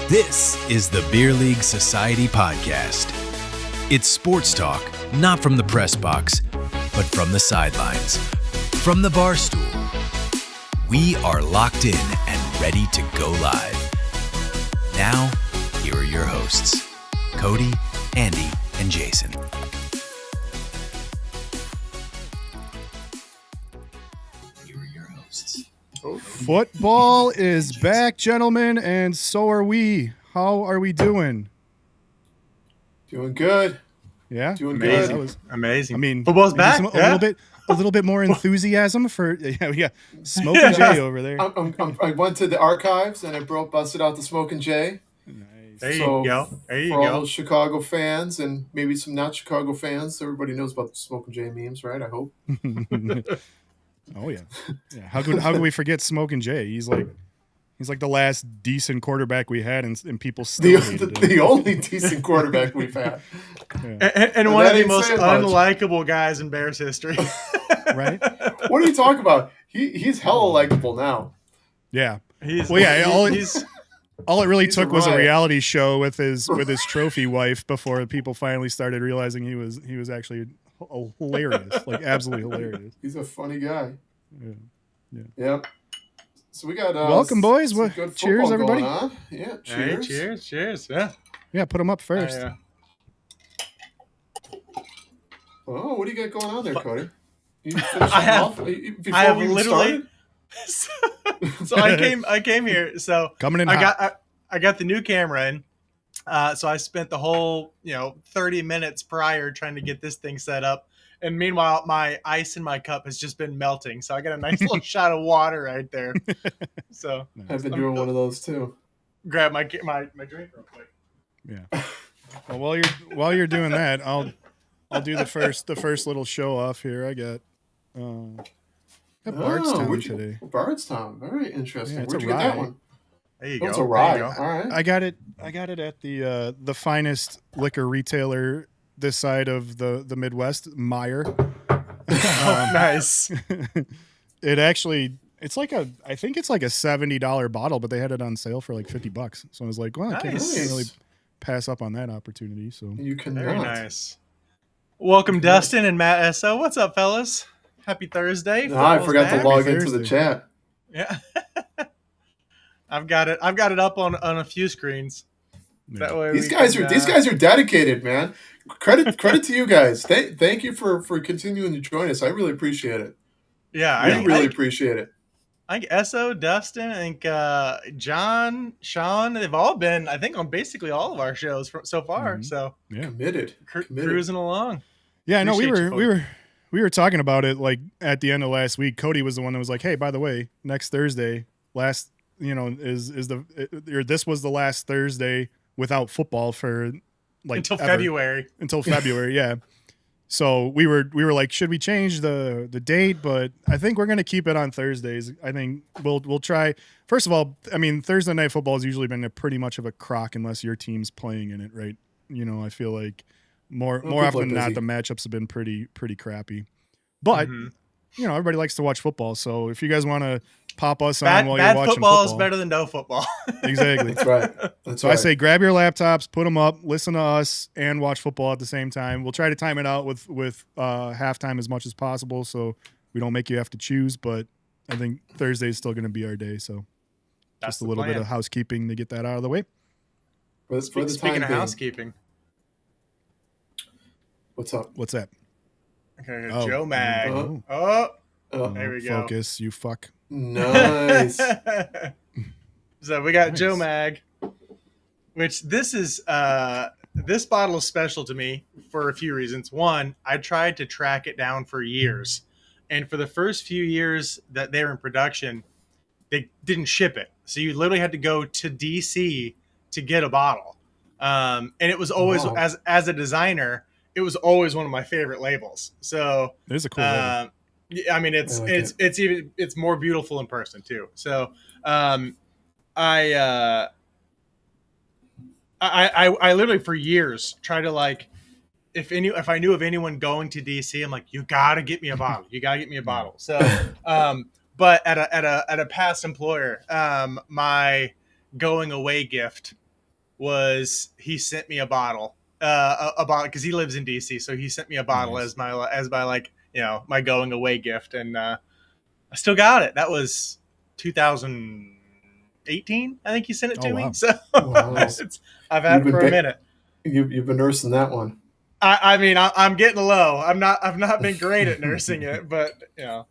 This is the Beer League Society podcast. It's sports talk, not from the press box, but from the sidelines, from the barstool. We are locked in and ready to go live. Now, here are your hosts, Cody, Andy, and Jason. Here are your hosts. Football is back, gentlemen, and so are we. How are we doing? Doing good. Yeah, Doing Amazing. good. That was, Amazing. I mean, football's maybe back. A little bit more enthusiasm for yeah. Smoking Jay over there. I went to the archives and I busted out the Smoking Jay. Nice. There you So, go. There you For all go. those Chicago fans and maybe some not Chicago fans, everybody knows about the Smoking Jay memes, right? I hope. Oh yeah. How could we forget Smoking Jay? He's like the last decent quarterback we had, and people still hated him. The only decent quarterback we've had. Yeah. And one that of the ain't most saying much. unlikable guys in Bears history. Right? What are you talking about? He's hella likable now. Yeah. He's, Well, yeah, he's All it really He's a took was a riot. reality show with his trophy wife before people finally started realizing he was actually hilarious, like absolutely hilarious. He's a funny guy. Yeah. Yep. So we got Welcome, boys. some good Cheers, football everybody. going on. Yeah, Hey, cheers. cheers. Yeah. Yeah, put them up first. Oh, what do you got going on there, Cody? You finish I have- off before I have we even literally. started? So I came here. So Coming in hot. I got the new camera in. So I spent the whole 30 minutes prior trying to get this thing set up. And meanwhile, my ice in my cup has just been melting. So I got a nice little shot of water right there. So I've been doing one of those too. grab my drink real quick. Yeah. Well, while you're doing that, I'll do the first little show off here. I got Bardstown where'd you- today. Bardstown, very interesting. Yeah, it's Where'd a you get rye. that one? There you Oh, go. it's a There rye. you go. All right. I got it at the finest liquor retailer this side of the Midwest, Meyer. Nice. I think it's like a $70 bottle, but they had it on sale for like $50. So I was like, well, I can't Nice. really pass up on that opportunity. So You cannot. Very nice. Welcome, Dustin and Matt S.O. What's up, fellas? Happy Thursday. No, I Football's forgot back. to log Happy into the Thursday. chat. Yeah. I've got it up on a few screens. That way These guys are dedicated, man. Credit to you guys. Thank you for continuing to join us. I really appreciate it. Yeah, I really appreciate it. I think S.O., Dustin, I think John, Sean, they've all been, I think, on basically all of our shows so far. Mhm. So yeah. Committed. cruising along. Yeah, I know Appreciate you, we were talking about it like at the end of last week. Cody was the one that was like, "Hey, by the way, next Thursday, this was the last Thursday without football for like Until ever. February. Until February, yeah." So we were like, should we change the date? But I think we're gonna keep it on Thursdays. I think we'll try. First of all, I mean, Thursday night football has usually been pretty much of a crock unless your team's playing in it, right? I feel like more people often are than not, busy. the matchups have been pretty crappy. But Mhm. everybody likes to watch football. So if you guys want to pop us on Bad while you're watching football football, is better than no football. exactly. That's right. That's So right. I say grab your laptops, put them up, listen to us, and watch football at the same time. We'll try to time it out with halftime as much as possible, so we don't make you have to choose. But I think Thursday is still going to be our day. So That's just a the little bit plan. of housekeeping to get that out of the way. for the Speaking time of being. housekeeping, What's up? What's that? okay, Oh. Joe Mag. Oh. Oh, Oh, there we go. Focus, you fuck. nice. So we got Nice. Joe Mag, which this bottle is special to me for a few reasons. One, I tried to track it down for years, and for the first few years that they were in production, they didn't ship it, so you literally had to go to DC to get a bottle. And it was always, Wow. as a designer, it was always one of my favorite labels. So There's a cool label. yeah, I mean, it's I like it's more beautiful in person too. So I literally for years tried to if I knew of anyone going to DC, I'm like, you gotta get me a bottle. You gotta get me a bottle. So, but at a past employer, my going away gift was he sent me a bottle, because he lives in DC, so he sent me a bottle as my like my going away gift, and I still got it. That was 2018, I think he sent it to me. So I've had it for a minute. You've been nursing that one. I mean, I'm getting low. I've not been great at nursing it, but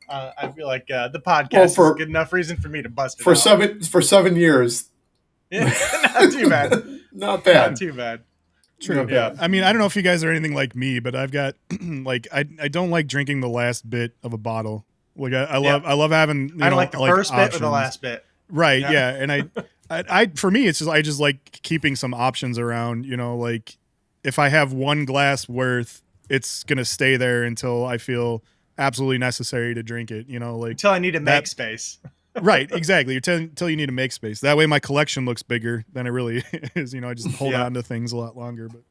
I feel like the podcast is a good enough reason for me to bust it for out. for 7 years. Yeah, not too bad. Not bad. Not too bad. True. Yeah. I mean, I don't know if you guys are anything like me, but I've got like I don't like drinking the last bit of a bottle. Like I love having. I don't like the first options. bit or the last bit. Right. Yeah. And I for me, it's just I just like keeping some options around. Like if I have one glass worth, it's gonna stay there until I feel absolutely necessary to drink it. Like until I need to make space. Right, exactly. Until you need to make space. That way my collection looks bigger than it really is. I just hold on to things a lot longer. But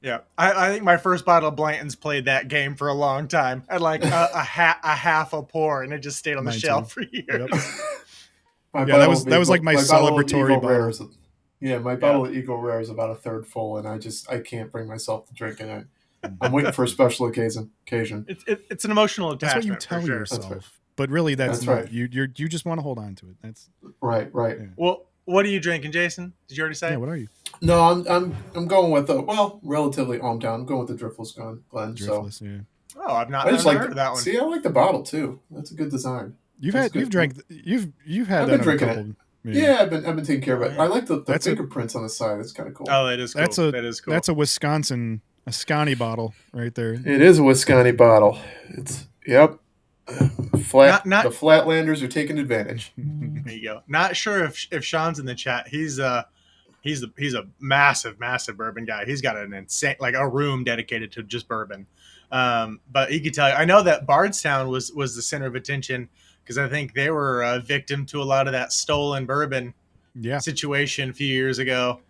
yeah, I think my first bottle of Blanton's played that game for a long time. I had like a half a pour, and it just stayed on the shelf for years. Yep. That was like my celebratory bottle. My bottle of Eagle Rare is about a third full, and I can't bring myself to drink it. I'm waiting for a special occasion. It's an emotional attachment. That's what you tell yourself. But really, that's not, right. You just want to hold on to it. That's right. Yeah. Well, what are you drinking, Jason? Did you already say? Yeah, what are you? No, I'm going with relatively hometown. I'm going with the Driftless Glen. Driftless, yeah. Oh, I've not heard of that one. See, I like the bottle too. That's a good design. You've had I've been drinking it. Yeah, I've been taking care of it. I like the fingerprints on the side. It's kind of cool. Oh, that is cool. That is cool. That's a Wisconsin bottle right there. It is a Wisconsin bottle. The Flatlanders are taking advantage. There you go. Not sure if Sean's in the chat. He's a massive bourbon guy. He's got an insane, like a room dedicated to just bourbon. But he could tell you. I know that Bardstown was the center of attention because I think they were a victim to a lot of that stolen bourbon situation a few years ago.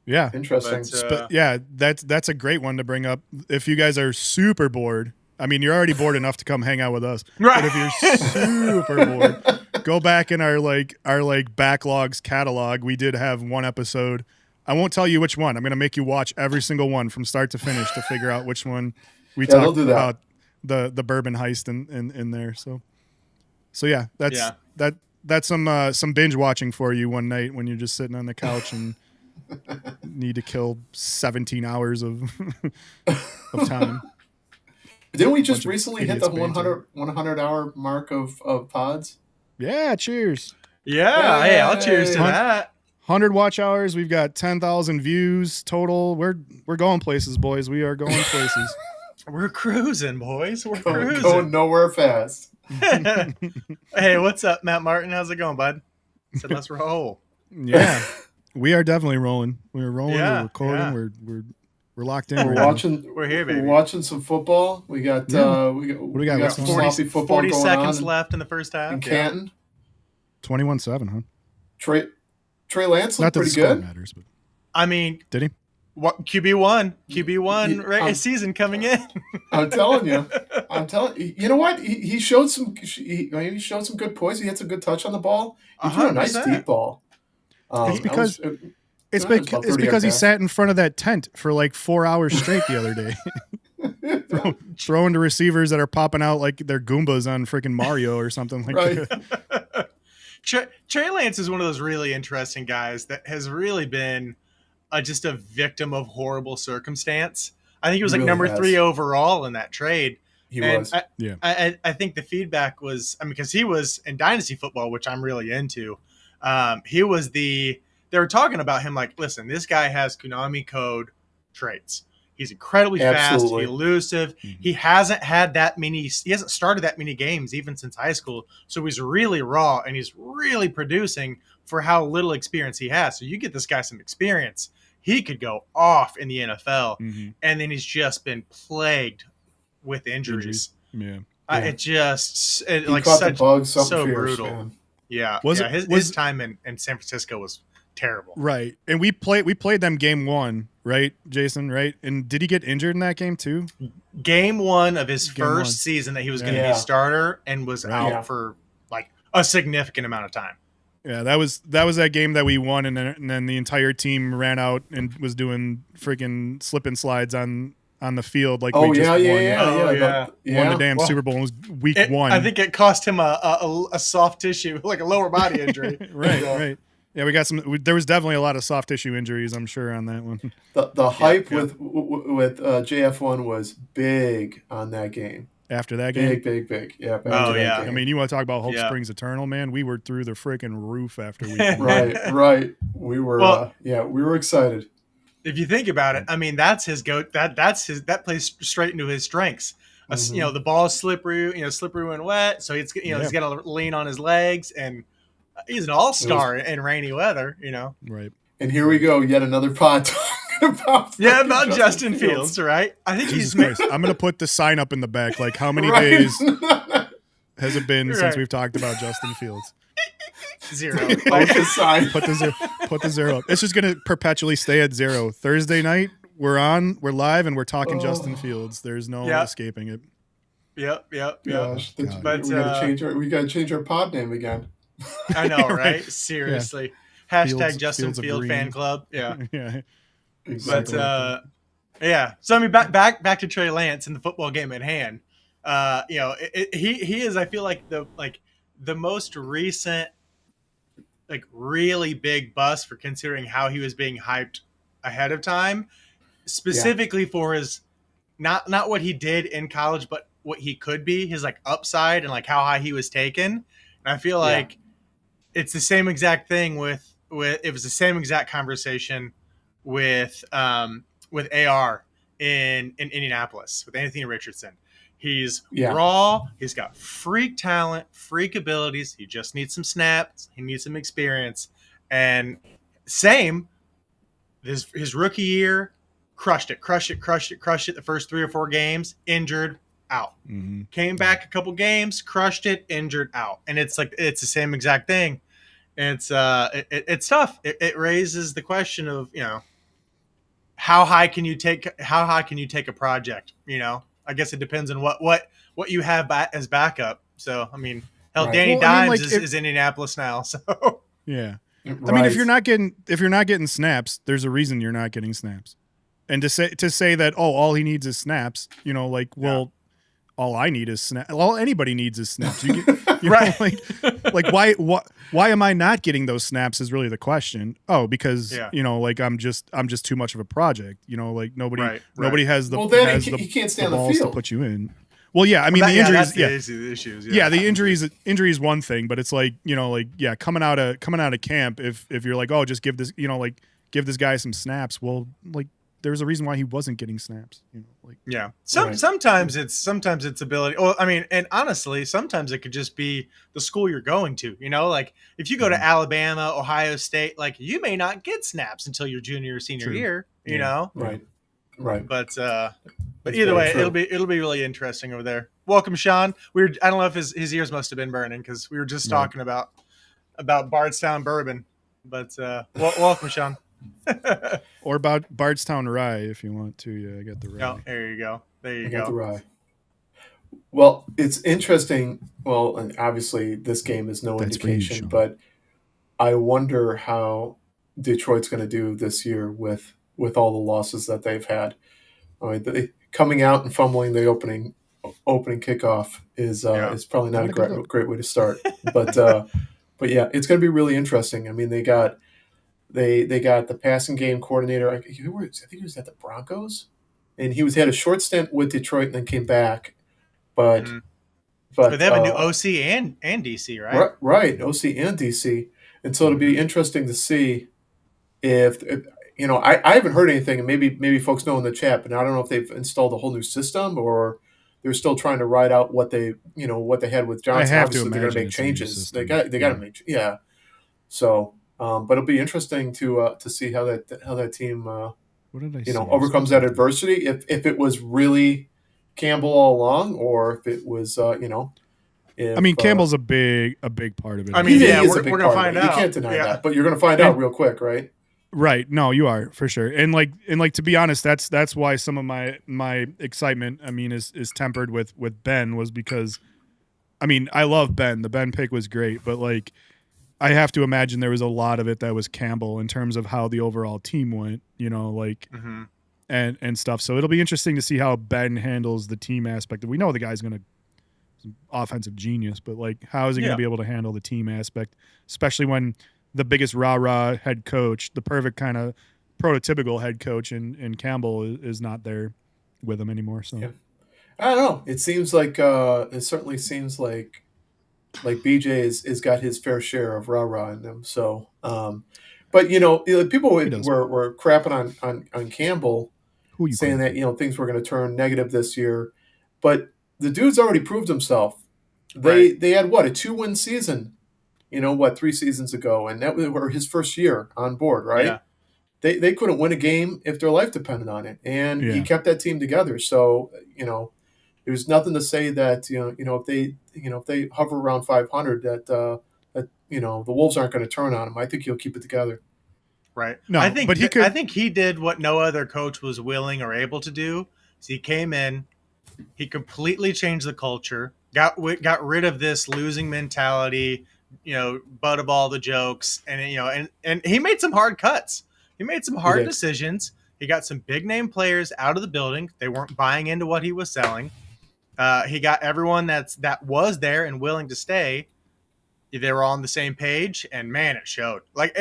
Yeah, interesting. That's a great one to bring up. If you guys are super bored. I mean, you're already bored enough to come hang out with us. Right. But if you're super bored, go back in our backlogs catalog. We did have one episode. I won't tell you which one. I'm going to make you watch every single one from start to finish to figure out which one we talked about the bourbon heist in there. So yeah, that's some binge watching for you one night when you're just sitting on the couch and need to kill 17 hours of time. Didn't we just recently hit the 100 hour mark of pods? Yeah, cheers. Yeah, hey, I'll cheers to that. 100 watch hours. We've got 10,000 views total. We're going places, boys. We are going places. We're cruising, boys. We're cruising. Going nowhere fast. Hey, what's up, Matt Martin? How's it going, bud? Said let's roll. Yeah, we are definitely rolling. We're rolling. We're recording. Yeah. We're locked in. We're here, baby. We're watching some football. We got what do we got? 40 seconds left in the first half. In Canton. 21-7, huh? Trey Lance looked pretty good. Matters, but I mean, did he? What QB1 season coming in? I'm telling you. You know what? He showed some. He showed some good poise. He had some good touch on the ball. He threw a nice deep ball. It's because. It's because he sat in front of that tent for like 4 hours straight the other day. Throwing to receivers that are popping out like they're Goombas on freaking Mario or something like that. Trey Lance is one of those really interesting guys that has really been just a victim of horrible circumstance. I think he was like number 3 overall in that trade. He was. I think the feedback was, because he was in dynasty football, which I'm really into. They were talking about him like, listen, this guy has Konami code traits. He's incredibly fast, elusive. Mm-hmm. He hasn't started that many games even since high school. So he's really raw and he's really producing for how little experience he has. So you get this guy some experience, he could go off in the NFL. Mm-hmm. And then he's just been plagued with injuries. Yeah. Like so brutal. Man. Yeah. His time in San Francisco was terrible. Right. And we played them game 1, right, Jason, right? And did he get injured in that game too? Game 1 of his first season that he was going to be starter and was out for like a significant amount of time. Yeah, that was that game that we won, and then the entire team ran out and was doing freaking slip and slides on the field like we just won. Won the damn Super Bowl. It was week 1. I think it cost him a soft tissue, like a lower body injury. Right. Yeah, we got there was definitely a lot of soft tissue injuries, I'm sure, on that one. The hype with JF1 was big on that game. After that game? Big. Yeah. I mean, you want to talk about Hope Springs Eternal, man? We were through the freaking roof after we Right. We were we were excited. If you think about it, I mean, that's his that plays straight into his strengths. The ball is slippery and wet, so he's got to lean on his legs, and he's an all-star in rainy weather, Right. And here we go, yet another pod talking about Justin Fields, right? I think I'm going to put the sign up in the back. Like, how many days has it been since we've talked about Justin Fields? 0. Put the 0 up. It's just going to perpetually stay at 0. Thursday night, we're live, and we're talking Justin Fields. There's no escaping it. Yep. Gosh, but we got to change our pod name again. I know, right? Seriously. Yeah. Hashtag Justin Field fan club. Yeah. Yeah. Exactly. But so I mean, back to Trey Lance in the football game at hand. He is, I feel like the most recent, like, really big bust for considering how he was being hyped ahead of time, specifically for his not what he did in college, but what he could be, his like upside and like how high he was taken. And I feel like it's the same exact thing with it was the same exact conversation with AR in Indianapolis with Anthony Richardson. He's raw. He's got freak talent, freak abilities. He just needs some snaps. He needs some experience. And same, his rookie year, crushed it the first 3 or 4 games, injured, out. Mm-hmm. Came back a couple games, crushed it, injured, out. And it's like it's the same exact thing. It's tough. It raises the question of, how high can you take a project? I guess it depends on what you have as backup. So, I mean, Danny Dimes is Indianapolis now. So yeah, right. I mean, if you're not getting snaps, there's a reason you're not getting snaps. And to say that all he needs is snaps, all I need is snaps. All anybody needs is snaps. You right? Why am I not getting those snaps is really the question. Oh, because I'm just too much of a project. Nobody has the he can't stay on the balls field to put you in. Well, yeah, I mean the injuries. The issues. Yeah, the injury is one thing, but it's coming out of camp. If you're like, oh, just give this give this guy some snaps. Well, there's a reason why he wasn't getting snaps. Sometimes it's ability. Well, I mean, and honestly, sometimes it could just be the school you're going to. If you go to Alabama, Ohio State, you may not get snaps until your junior or senior year. Right. But either way, it'll be really interesting over there. Welcome, Sean. I don't know if his ears must have been burning because we were just talking about Bardstown Bourbon. But welcome, Sean. Or about Bardstown Rye if you want to. Yeah, I got the rye. Oh, there you go. Got the rye. Well, it's interesting. Well, and obviously this game is no indication, but I wonder how Detroit's going to do this year with all the losses that they've had. I mean, coming out and fumbling the opening kickoff is probably not a great way to start. But yeah, it's going to be really interesting. I mean, they got the passing game coordinator. I think he was at the Broncos, and he had a short stint with Detroit and then came back. But they have a new OC and DC, right? Right, OC and DC, and so it'll be interesting to see if I haven't heard anything, and maybe folks know in the chat, but I don't know if they've installed a whole new system or they're still trying to ride out what they had with Johnson. Obviously, they're going to make changes. They got to make So. But it'll be interesting to see how that team overcomes that adversity. If it was really Campbell all along, or if it was I mean, Campbell's a big part of it. I mean, he is we're a big going to part find of it. out. You can't deny that, but you're going to find out real quick, right? Right. No, you are for sure. And like to be honest, that's why some of my excitement, I mean, is tempered with Ben, was because, I mean, I love Ben. The Ben pick was great, but like I have to imagine there was a lot of it that was Campbell in terms of how the overall team went, you know, like and stuff. So it'll be interesting to see how Ben handles the team aspect. We know the guy's going to offensive genius, but like how is he going to be able to handle the team aspect, especially when the biggest rah-rah head coach, the perfect kind of prototypical head coach in Campbell is not there with him anymore. So I don't know. It seems like it certainly seems like BJ is got his fair share of rah-rah in them. So but you know, people were crapping on Campbell, saying that, you know, things were going to turn negative this year, but the dude's already proved himself. They had what, a 2-win season, you know, 3 seasons ago, and that was his first year on board, right? Yeah. They couldn't win a game if their life depended on it, and he kept that team together. So, you know, there's nothing to say that if they hover around 500 that you know, the Wolves aren't going to turn on him. I think he'll keep it together. Right. No, I think but I think he did what no other coach was willing or able to do. So he came in, he completely changed the culture, got rid of this losing mentality, you know, butt of all the jokes, and you know, and he made some hard cuts. He made some hard decisions. He got some big name players out of the building. They weren't buying into what he was selling. He got everyone that was there and willing to stay. They were all on the same page, and man, it showed. Like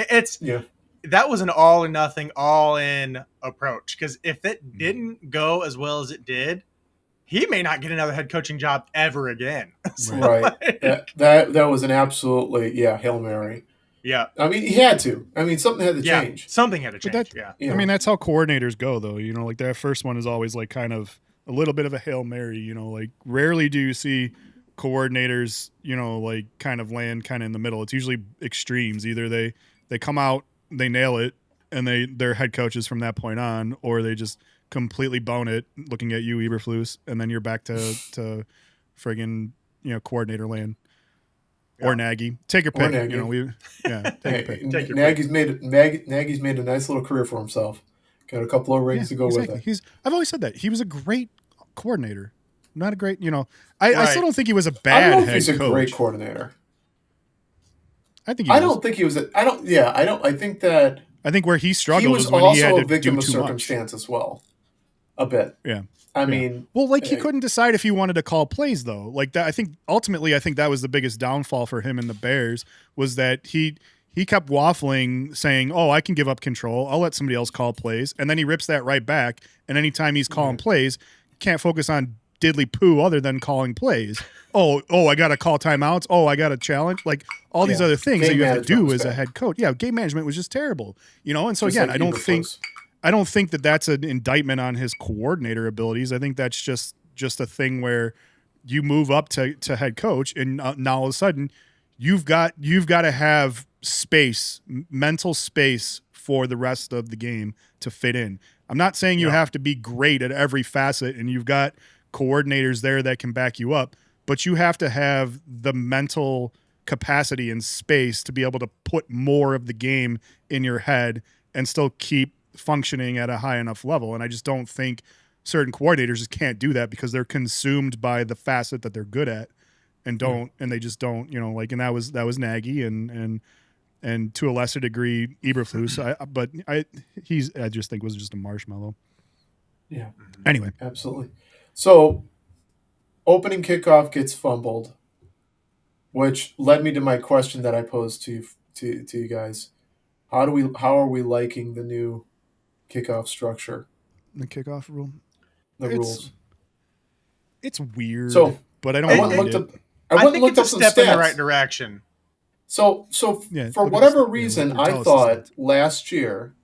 that was an all or nothing, all in approach. Because if it didn't go as well as it did, he may not get another head coaching job ever again. So right. That was an absolutely Hail Mary. Yeah. I mean, he had to. I mean, something had to change. Something had to change. I mean, that's how coordinators go, though. You know, like that first one is always like kind of a little bit of a Hail Mary. You know, like rarely do you see coordinators, you know, like kind of land kind of in the middle. It's usually extremes. Either they come out, they nail it, and they're head coaches from that point on, or they just completely bone it, looking at you, Eberflus, and then you're back to friggin', you know, coordinator land. Or Nagy. Take your pick. You know, take your pick. Nagy's made a nice little career for himself. Got a couple of rings to go with it. I've always said that. He was a great coordinator. Not a great, you know. I still don't think he was a bad head coach. I don't know if he's a great coordinator. I think he was. I don't think he was I think where he struggled he was when also he had to a victim do of too circumstance as well. A bit. Yeah. I mean, well, like he couldn't decide if he wanted to call plays though. Like that, I think that was the biggest downfall for him and the Bears, was that he kept waffling, saying, "Oh, I can give up control. I'll let somebody else call plays," and then he rips that right back. And anytime he's calling plays, can't focus on diddly poo other than calling plays. Oh, I got to call timeouts. Oh, I got to challenge. Like all these other things that you have to do as a head coach. Yeah, game management was just terrible, you know. And so again, I don't think that that's an indictment on his coordinator abilities. I think that's just a thing where you move up to head coach, and now all of a sudden you've got to have space, mental space for the rest of the game to fit in. I'm not saying you have to be great at every facet, and you've got coordinators there that can back you up, but you have to have the mental capacity and space to be able to put more of the game in your head and still keep functioning at a high enough level. And I just don't think certain coordinators just can't do that because they're consumed by the facet that they're good at and they just don't, you know, like, and that was Nagy and to a lesser degree Eberflus. I just think was just a marshmallow. Yeah. Anyway. Absolutely. So opening kickoff gets fumbled, which led me to my question that I posed to you guys. How are we liking the new kickoff structure? The kickoff rule? Rules. It's weird. So, but I don't I think it's a step in the right direction. So for whatever reason, I thought last year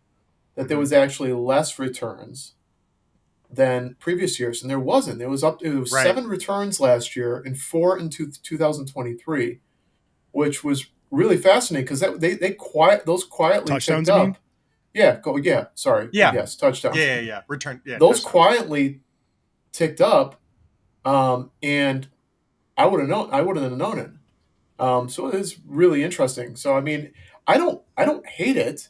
that there was actually less returns than previous years, and there wasn't. It was 7 returns last year and 4 in 2023, which was really fascinating because those quietly touchdowns ticked up. Yes, touchdowns. Return. Yeah, those quietly ticked up, and I would have known it. So it is really interesting. So I mean, I don't hate it.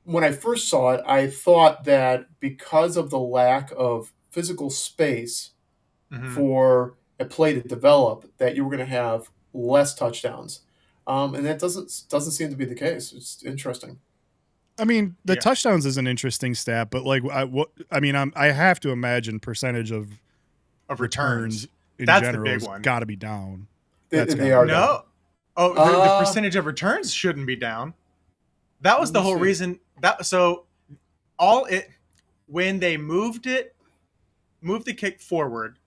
When I first saw it, I thought that because of the lack of physical space for a play to develop, that you were going to have less touchdowns, and that doesn't seem to be the case. It's interesting. I mean, the touchdowns is an interesting stat, but like, I have to imagine percentage of returns in That's general the big one. Got to be down. They are down. No. Oh, the percentage of returns shouldn't be down. That was the whole reason. When they moved the kick forward,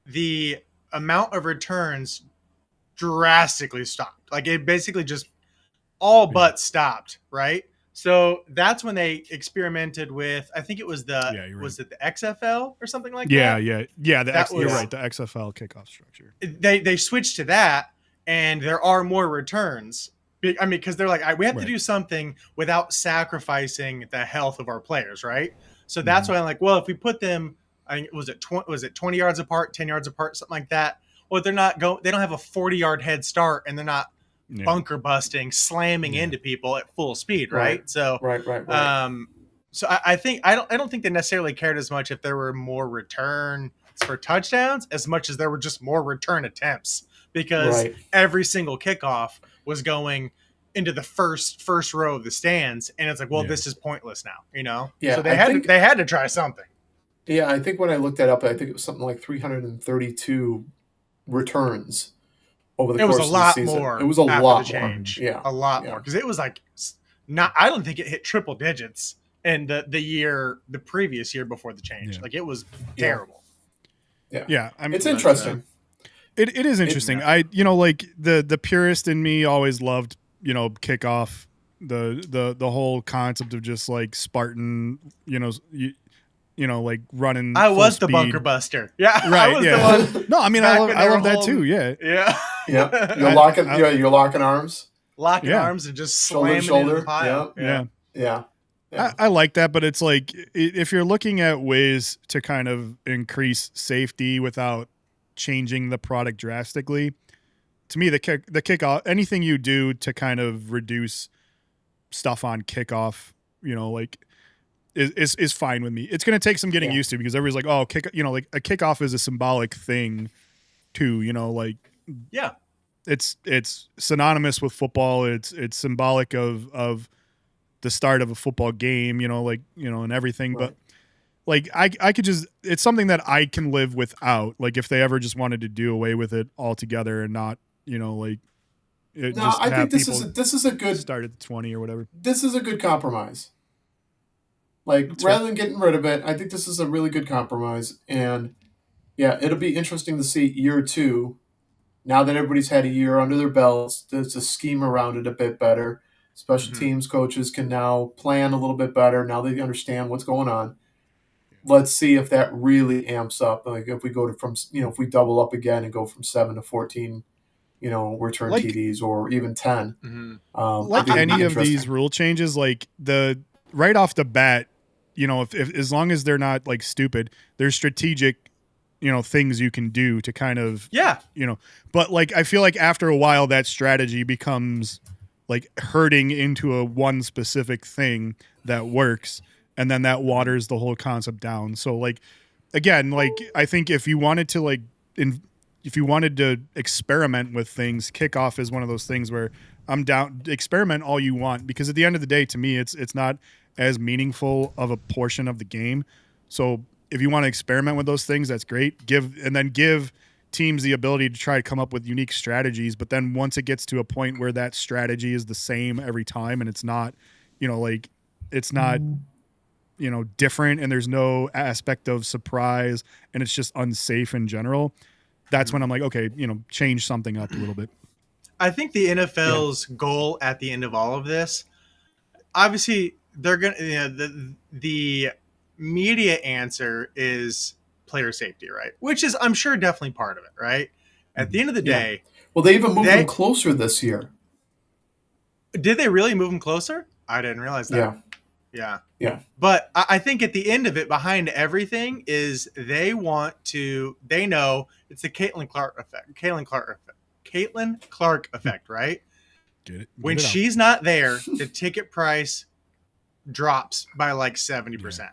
the amount of returns drastically stopped. Like it basically just all but stopped, right? So that's when they experimented with, I think it was was it the XFL or something like that? Yeah. You're right. The XFL kickoff structure. They switched to that, and there are more returns. I mean, because they're like, we have to do something without sacrificing the health of our players, right? So that's why I'm like, well, if we put them, I think was it 20 yards apart, 10 yards apart, something like that. Well, they don't have a 40-yard head start, and they're not bunker busting, slamming into people at full speed, right? So right. So I don't think they necessarily cared as much if there were more returns for touchdowns as much as there were just more return attempts, because every single kickoff was going into the first row of the stands, and it's like, well, this is pointless now, you know? Yeah, so they had to try something. Yeah, I think when I looked that up, I think it was something like 332 returns over the course of the season. More. It was a lot change. More. Yeah, a lot more, because it was like I don't think it hit triple digits in the previous year before the change. Yeah. Like it was terrible. Yeah. I mean, it's interesting. It is interesting. Like the purist in me always loved, kickoff, the whole concept of just like Spartan, like running. I was speed. the bunker buster. Yeah, right. I was the one. No, I mean, I love that too. Yeah. You're locking arms, arms, and just slamming into the pile. Yeah. I like that, but it's like if you're looking at ways to kind of increase safety without changing the product drastically, to me the kickoff, anything you do to kind of reduce stuff on kickoff, like is fine with me. It's going to take some getting used to, because everybody's like, oh, like a kickoff is a symbolic thing too, it's synonymous with football. It's symbolic of the start of a football game, and everything. Right. But like, I could just, it's something that I can live without. Like if they ever just wanted to do away with it altogether and not, I think this is a good start at the 20 or whatever. This is a good compromise. Like rather than getting rid of it, I think this is a really good compromise. And yeah, it'll be interesting to see year 2. Now that everybody's had a year under their belts, there's a scheme around it a bit better. Special teams coaches can now plan a little bit better. Now they understand what's going on. Let's see if that really amps up. Like if we go if we double up again and go from 7 to 14, return TDs, or even 10. Like any of these rule changes, like right off the bat, if as long as they're not like stupid, there's strategic, things you can do to kind of, but like, I feel like after a while that strategy becomes like herding into a one specific thing that works, and then that waters the whole concept down. So like, again, like I think if you wanted to if you wanted to experiment with things, kickoff is one of those things where I'm down. Experiment all you want, because at the end of the day, to me, it's not as meaningful of a portion of the game. So if you want to experiment with those things, that's great. Give teams the ability to try to come up with unique strategies. But then once it gets to a point where that strategy is the same every time, and it's not, it's not, different, and there's no aspect of surprise, and it's just unsafe in general, that's when I'm like, okay, change something up a little bit. I think the NFL's goal at the end of all of this, obviously they're going to, the media answer is player safety, right? Which is, I'm sure, definitely part of it, right? At the end of the day. Well, they even moved them closer this year. Did they really move them closer? I didn't realize that. Yeah. Yeah. But I think at the end of it, behind everything, is they know it's the Caitlin Clark effect, right? When she's not there, the ticket price drops by like 70%.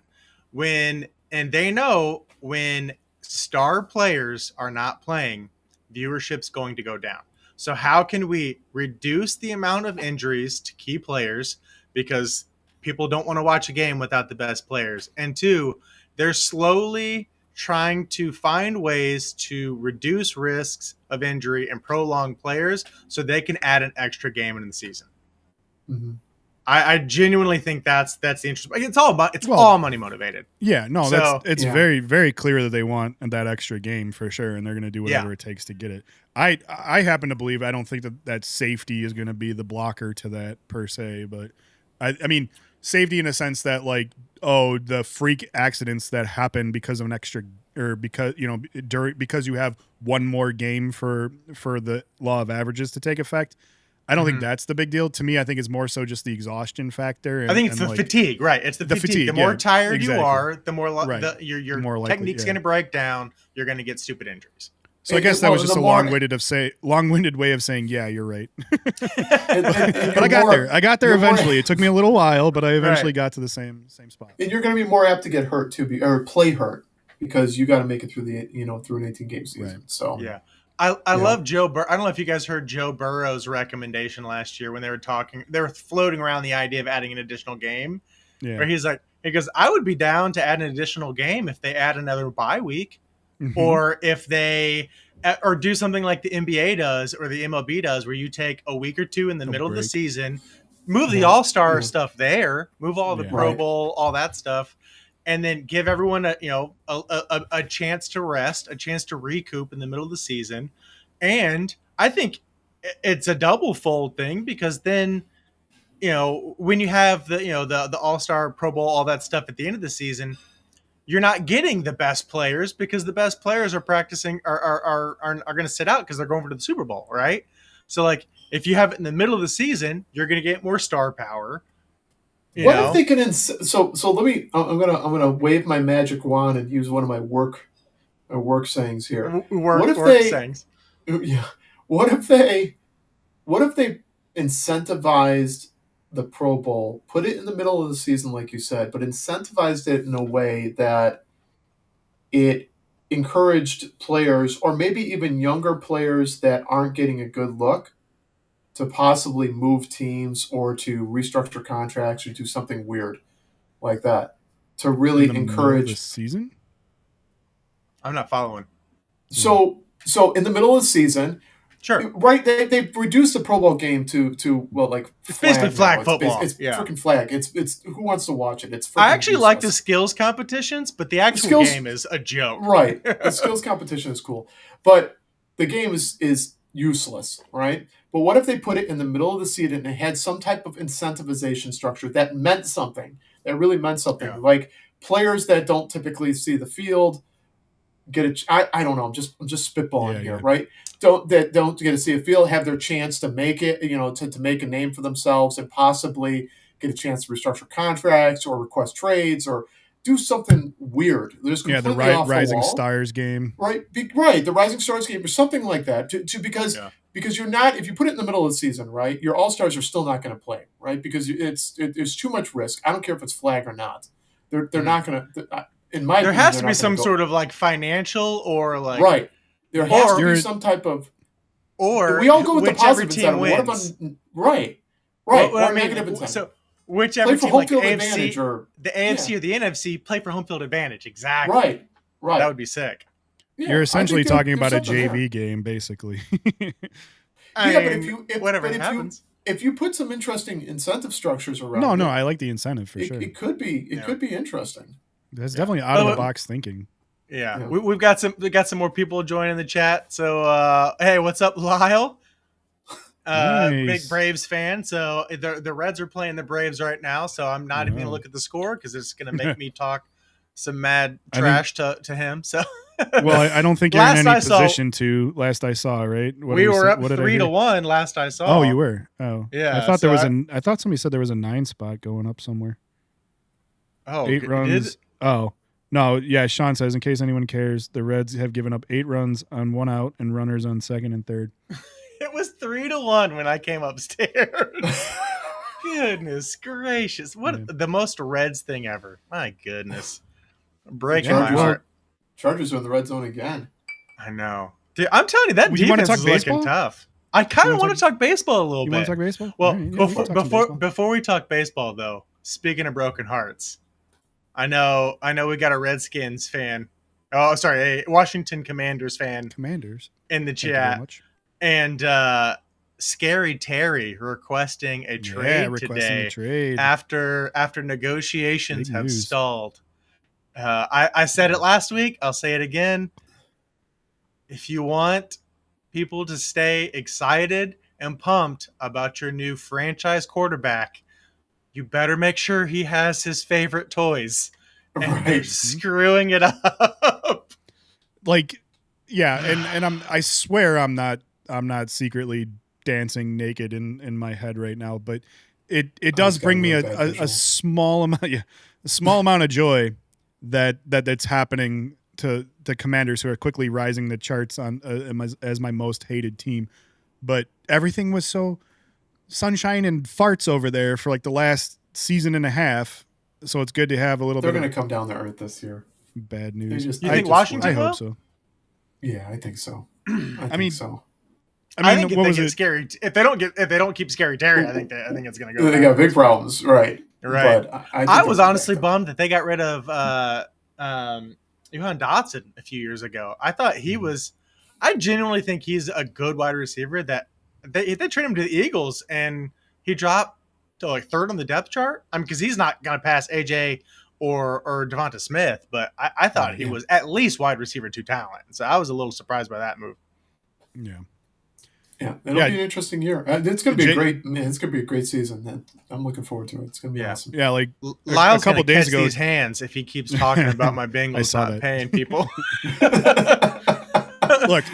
And they know when star players are not playing, viewership's going to go down. So how can we reduce the amount of injuries to key players, because people don't want to watch a game without the best players? And two, they're slowly trying to find ways to reduce risks of injury and prolong players so they can add an extra game in the season. Mm-hmm. I genuinely think that's the interest. It's all money motivated. Yeah, no, so, it's very, very clear that they want that extra game for sure, and they're going to do whatever it takes to get it. I happen to believe, I don't think that safety is going to be the blocker to that per se, but I mean safety in a sense that like, oh, the freak accidents that happen because of an extra, or because because you have one more game for the law of averages to take effect. I don't think that's the big deal. To me, I think it's more so just the exhaustion factor. I think it's the fatigue, right? It's the fatigue. The more tired you are, the more your more technique's going to break down. You're going to get stupid injuries. So I guess that was just a long-winded way of saying, yeah, you're right. But I got there. I got there eventually. It took me a little while, but I eventually got to the same spot. And you're going to be more apt to get hurt too, or play hurt, because you got to make it through through an 18-game season. Right. So yeah. I love Joe Burrow. I don't know if you guys heard Joe Burrow's recommendation last year when they were floating around the idea of adding an additional game. Yeah. Where he goes, I would be down to add an additional game if they add another bye week, or if they do something like the NBA does or the MLB does, where you take a week or two in the middle of the season, move the All-Star stuff there, move all the Pro Bowl, all that stuff, and then give everyone a chance to rest, a chance to recoup in the middle of the season. And I think it's a double fold thing, because then, when you have the All-Star, Pro Bowl, all that stuff at the end of the season, you're not getting the best players, because the best players are practicing are going to sit out because they're going to the Super Bowl, right? So like if you have it in the middle of the season, you're going to get more star power. If they can? So let me. I'm gonna wave my magic wand and use one of my work sayings here. What if they incentivized the Pro Bowl, put it in the middle of the season, like you said, but incentivized it in a way that it encouraged players, or maybe even younger players that aren't getting a good look, to possibly move teams or to restructure contracts or do something weird like that to really encourage the season. I'm not following. So in the middle of the season, sure, right? They've reduced the Pro Bowl game to it's basically flag football. It's freaking flag. It's who wants to watch it? I actually like the skills competitions, but the actual game is a joke. Right, the skills competition is cool, but the game is useless, right? But what if they put it in the middle of the season and had some type of incentivization structure that meant something, that really meant something, like players that don't typically see the field get I don't know. I'm just spitballing here, right? Don't get to see a field, have their chance to make it, to make a name for themselves and possibly get a chance to restructure contracts or request trades or do something weird. There's completely off the Rising wall. Stars game, right? The Rising Stars game or something like that. Because you're not, if you put it in the middle of the season, right? Your All Stars are still not going to play, right? Because there's too much risk. I don't care if it's flag or not. They're not going to. In my opinion, there has to be some sort of like financial or like right. There has to be some type of we all go with the positive incentive. What about right? Or negative incentive. So whichever team, like AFC or the AFC or the NFC, play for home field advantage. Exactly. Right. That would be sick. Yeah, you're essentially talking about a JV game, basically. But if you put some interesting incentive structures around, I like the incentive for sure. It could be interesting. That's definitely out of the box thinking. Yeah. We got some more people joining the chat. So hey, what's up, Lyle? Nice. Big Braves fan. So the Reds are playing the Braves right now. So I'm not even gonna look at the score because it's gonna make me talk some mad trash to him. So. Well, I don't think you're in any position to. Last I saw, right? We were up 3-1 last I saw. Oh, you were. Oh, yeah. I thought I thought somebody said there was a 9 spot going up somewhere. Oh, 8 runs. Oh, no. Yeah, Sean says, in case anyone cares, the Reds have given up 8 runs on 1 out and runners on 2nd and 3rd. It was 3-1 when I came upstairs. Goodness gracious. What the most Reds thing ever. My goodness. Breaking my heart. Chargers are in the red zone again. I know. Dude, I'm telling you, that defense is looking tough. I kind of want to talk baseball a little bit. You want to talk baseball? Well, right, before we talk baseball, though, speaking of broken hearts, I know we got a Redskins fan. Oh, sorry, a Washington Commanders fan. Commanders in the chat, and Scary Terry requesting a trade today after negotiations have stalled. I said it last week. I'll say it again. If you want people to stay excited and pumped about your new franchise quarterback, you better make sure he has his favorite toys. And they're screwing it up. Like, yeah, and I swear I'm not secretly dancing naked in my head right now, but it does bring me a small amount of joy that's happening to Commanders, who are quickly rising the charts on as my most hated team. But everything was so sunshine and farts over there for like the last season and a half. So it's good to have a little They're bit. They're going to come down to earth this year. Bad news. You think Washington? I hope so. Yeah, I think so. I think so. I think if they get scary, if they don't keep Scary Terry, I think it's going to go. They got big problems, right? Right. But I was honestly bummed that they got rid of Johan Dotson a few years ago. I thought he was. I genuinely think he's a good wide receiver. That they trade him to the Eagles and he dropped to like 3rd on the depth chart. I mean, because he's not going to pass AJ or Devonta Smith, but I thought he was at least wide receiver 2 talent. So I was a little surprised by that move. Yeah. Yeah, it'll be an interesting year. It's going to be It's going to be a great season. I'm looking forward to it. It's going to be awesome. Yeah, like Lyle's a couple days ago, these hands if he keeps talking about my Bengals not paying people. Look,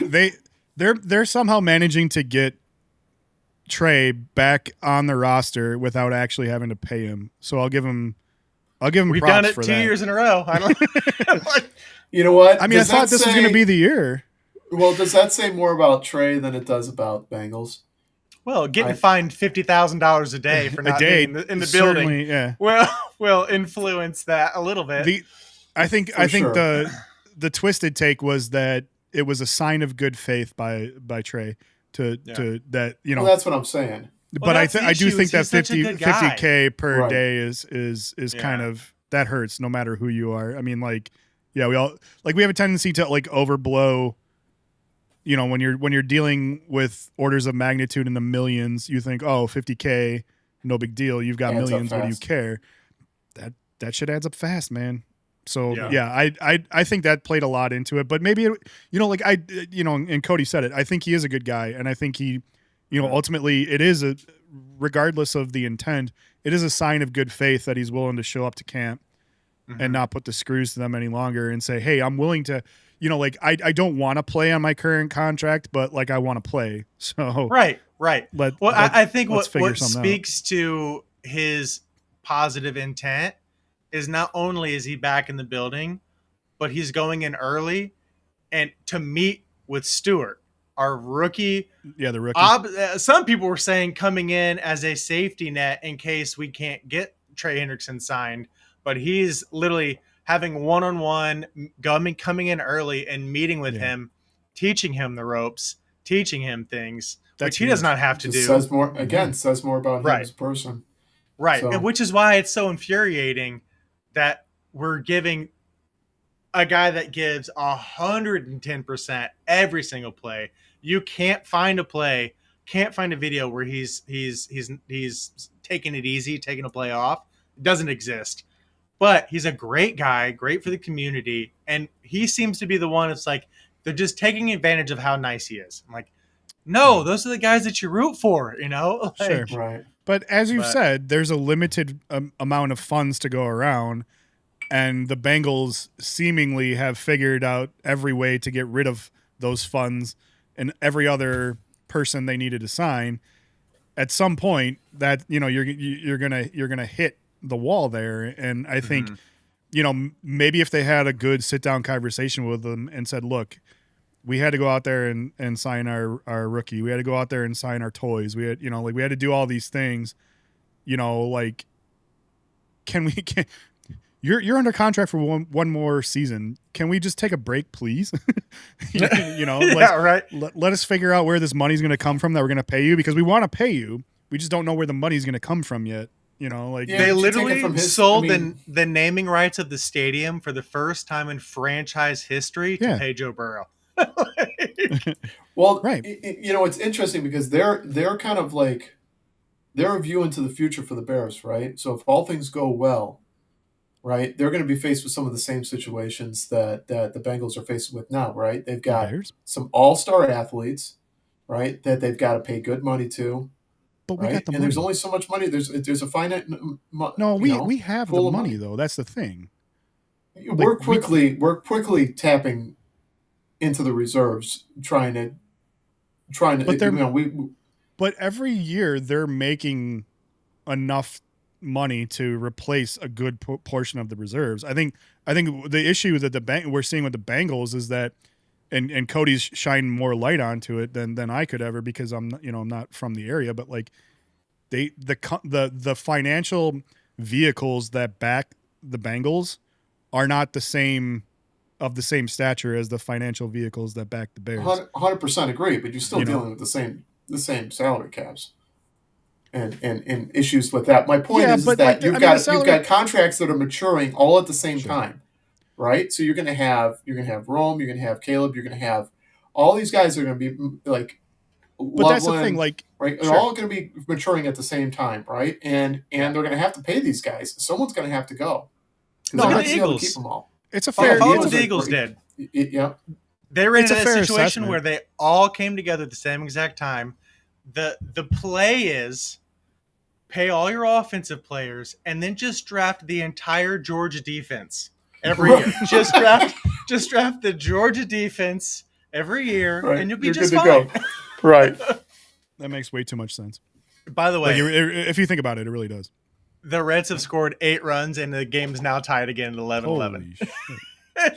they're somehow managing to get Trey back on the roster without actually having to pay him. So I'll give him. We've props done it for 2 that. years in a row. You know what? I mean, I thought this was going to be the year. Well, does that say more about Trey than it does about Bengals? Well, getting fined $50,000 a day for not being in the building, yeah. will influence that a little bit. I think the twisted take was that it was a sign of good faith by Trey to that, you know. Well, that's what I'm saying. But I do think that 50K per day is kind of, that hurts no matter who you are. I mean, like, yeah, we have a tendency to like overblow. You know, when you're dealing with orders of magnitude in the millions, you think, oh, 50K, no big deal. You've got millions. What do you care? That shit adds up fast, man. So I think that played a lot into it. But maybe and Cody said it. I think he is a good guy, and I think he, ultimately it is regardless of the intent, it is a sign of good faith that he's willing to show up to camp and not put the screws to them any longer and say, hey, I'm willing to. I don't want to play on my current contract, but like I want to play. So right. I think what speaks to his positive intent is not only is he back in the building, but he's going in early and to meet with Stewart, our rookie. Yeah, the rookie. Some people were saying coming in as a safety net in case we can't get Trey Hendrickson signed, but he's literally having one-on-one, coming in early and meeting with him, teaching him the ropes, teaching him things, which he does not have to do. Says more about him as a person. Right, and which is why it's so infuriating that we're giving a guy that gives 110% every single play. You can't find a video where he's taking it easy, taking a play off. It doesn't exist. But he's a great guy, great for the community, and he seems to be the one that's like, they're just taking advantage of how nice he is. I'm like, no, those are the guys that you root for, Sure. Right. But as you've said, there's a limited amount of funds to go around, and the Bengals seemingly have figured out every way to get rid of those funds and every other person they needed to sign. At some point, that you're gonna hit the wall there. And I think, maybe if they had a good sit down conversation with them and said, look, we had to go out there and sign our rookie. We had to go out there and sign our toys. We had, we had to do all these things, you're under contract for one more season. Can we just take a break, please? Right. Let us figure out where this money's going to come from that we're going to pay you, because we want to pay you. We just don't know where the money's going to come from yet. They literally sold the naming rights of the stadium for the first time in franchise history to pay Joe Burrow. Well, right. It's interesting because they're kind of like, they're a view into the future for the Bears, right? So if all things go well, right, they're going to be faced with some of the same situations that the Bengals are faced with now, right? They've got some all-star athletes, right, that they've got to pay good money to. But we got the money. There's only so much money. There's a finite. We have the money though. That's the thing. We're quickly tapping into the reserves, trying to. But every year they're making enough money to replace a good portion of the reserves. I think the issue that we're seeing with the Bengals is that, and Cody's shining more light onto it than I could ever, because I'm not from the area, but like the financial vehicles that back the Bengals are not the same stature as the financial vehicles that back the Bears. 100% agree, but you're still dealing with the same salary caps and issues with that. My point is that you've got contracts that are maturing all at the same time, right? So you're going to have Rome, you're going to have Caleb, you're going to have all these guys are going to be like. But that's the thing, like, right? They're all going to be maturing at the same time, right? And they're going to have to pay these guys. Someone's going to have to go. No, the Eagles. Keep them all. It's a fair. What the Eagles did. Yeah. They were in a situation where they all came together at the same exact time. The play is pay all your offensive players and then just draft the entire Georgia defense every year. Just draft the Georgia defense every year, and you'll be just fine. Right. That makes way too much sense. By the way, if you think about it, it really does. The Reds have scored 8 runs, and the game's now tied again at 11-11.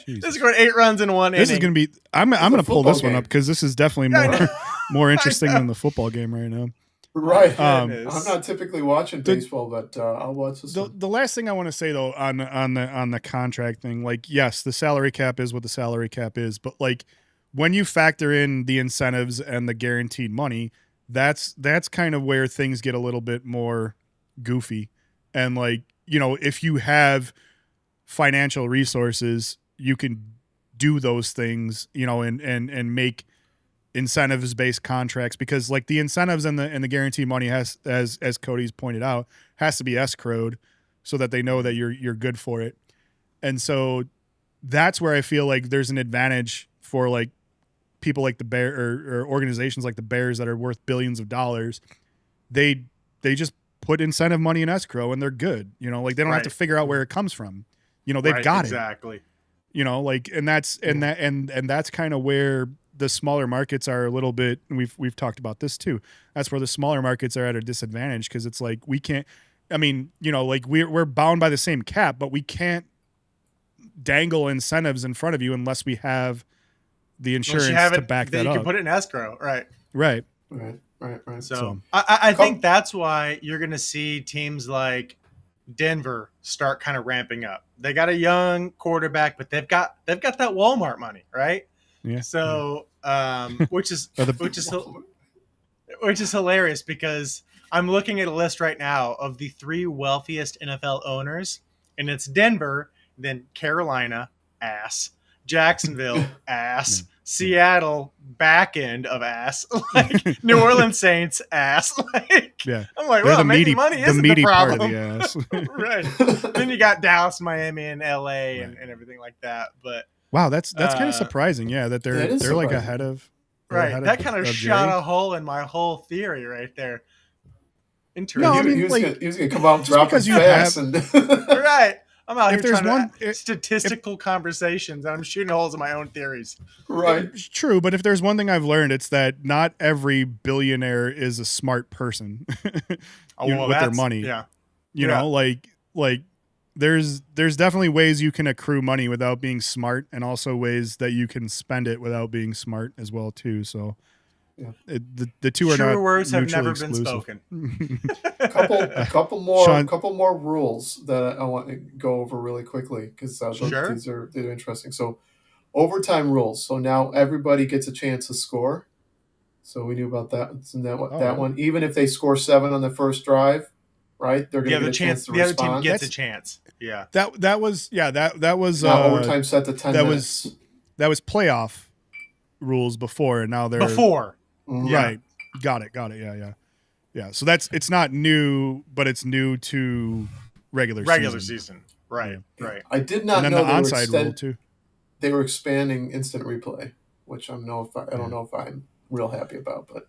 They scored 8 runs in one inning. This is going to be – I'm going to pull this one up because this is definitely more interesting than the football game right now. Right. I'm not typically watching baseball, but I'll watch this one. The last thing I want to say, though, on the contract thing, like, yes, the salary cap is what the salary cap is, but, like, when you factor in the incentives and the guaranteed money, that's kind of where things get a little bit more goofy. And like, if you have financial resources, you can do those things, and make incentives based contracts, because like the incentives and the guaranteed money has, as Cody's pointed out, has to be escrowed so that they know that you're good for it. And so that's where I feel like there's an advantage for like people like the Bear or organizations like the Bears that are worth billions of dollars. They just put incentive money in escrow and they're good. Like they don't have to figure out where it comes from. They've got exactly. Like, and that's that's kind of where the smaller markets are a little bit. We've talked about this too. That's where the smaller markets are at a disadvantage, because it's like we can't. I mean, like we're bound by the same cap, but we can't dangle incentives in front of you unless we have the insurance to back that up. You can put it in escrow, right? Right. So I think that's why you're going to see teams like Denver start kind of ramping up. They got a young quarterback, but they've got that Walmart money, right? Yeah. So, which is hilarious, because I'm looking at a list right now of the 3 wealthiest NFL owners, and it's Denver, then Carolina, ass, Jacksonville, ass, Seattle, back end of ass, like New Orleans Saints, ass. Like, yeah, I'm like, well, making money isn't the problem. Part of the ass. Right. Then you got Dallas, Miami, and LA, and everything like that. But wow, that's kind of surprising. Yeah, that they're like ahead of. Right. That kind of shot a hole in my whole theory right there. Interesting. No, I mean, he was going to come out and drop his facts. Right. I'm out here trying statistical conversations, and I'm shooting holes in my own theories. Right. True, but if there's one thing I've learned, it's that not every billionaire is a smart person with their money. Yeah. You know, like like there's definitely ways you can accrue money without being smart, and also ways that you can spend it without being smart as well too. So the two are Truer not words have mutually never exclusive. been spoken. couple more rules that I want to go over really quickly because Sure. they're interesting. So overtime rules. So now everybody gets a chance to score. So we knew about that. So that one. Even if they score 7 on the first drive, right? They're going to get a chance to respond. The other team gets a chance. Yeah. That was now overtime set to 10 minutes. That was playoff rules before, and now they're right. Got it. Yeah. So it's not new, but it's new to regular season. Right. I did not know the onside rule too. They were expanding instant replay, which I don't know if I'm real happy about, but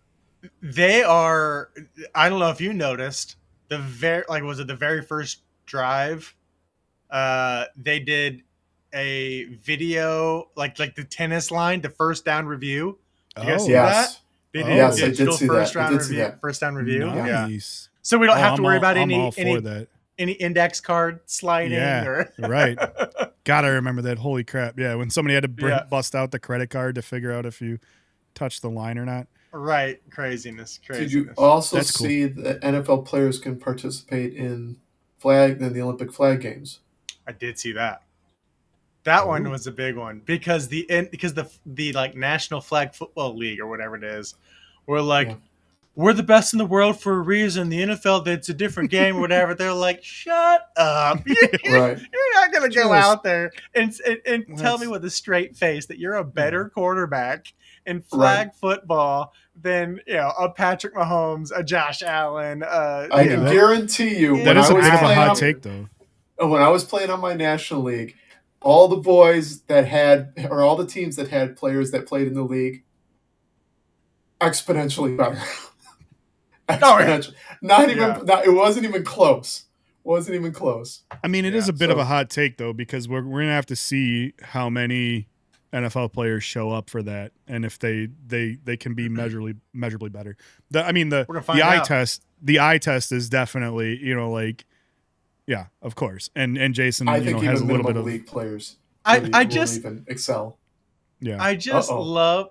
they are. I don't know if you noticed the very first drive. They did a video like the tennis line, the first down review. Did you guys see that? They did yes, digital I did see first that. round review. First down review. Nice. Yeah. So we don't have to worry about any index card sliding. Yeah, right. Gotta remember that. Holy crap. Yeah, when somebody had to bust out the credit card to figure out if you touched the line or not. Right. Craziness. Did you also see that NFL players can participate in the Olympic flag games? I did see that. That one was a big one because the like National Flag Football League or whatever it is, we're the best in the world for a reason. The NFL, it's a different game or whatever. They're like, shut up. Right. You're not going to go out there and tell me with a straight face that you're a better quarterback in flag football than a Patrick Mahomes, a Josh Allen. I can guarantee you that is a bit of a hot take, though. When I was playing on my National League, all the all the teams that had players that played in the league, exponentially better. Exponentially. It wasn't even close. I mean, it is a bit of a hot take, though, because we're going to have to see how many NFL players show up for that, and if they can be measurably better. The eye test is definitely yeah, of course. And Jason, I think has a little bit of league players. I just even excel. Yeah, I just love.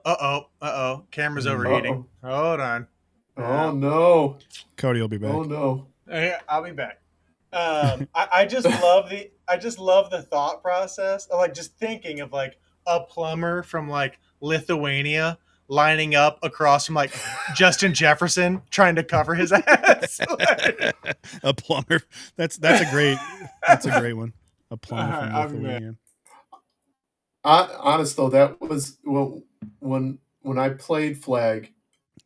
Camera's overheating. Hold on. Oh no, Cody will be back. Oh no, I'll be back. I just love the thought process of just thinking of a plumber from Lithuania lining up across from Justin Jefferson trying to cover his ass. A plumber. That's a great one. A plumber from Lithuania. Honest though, that was when I played flag.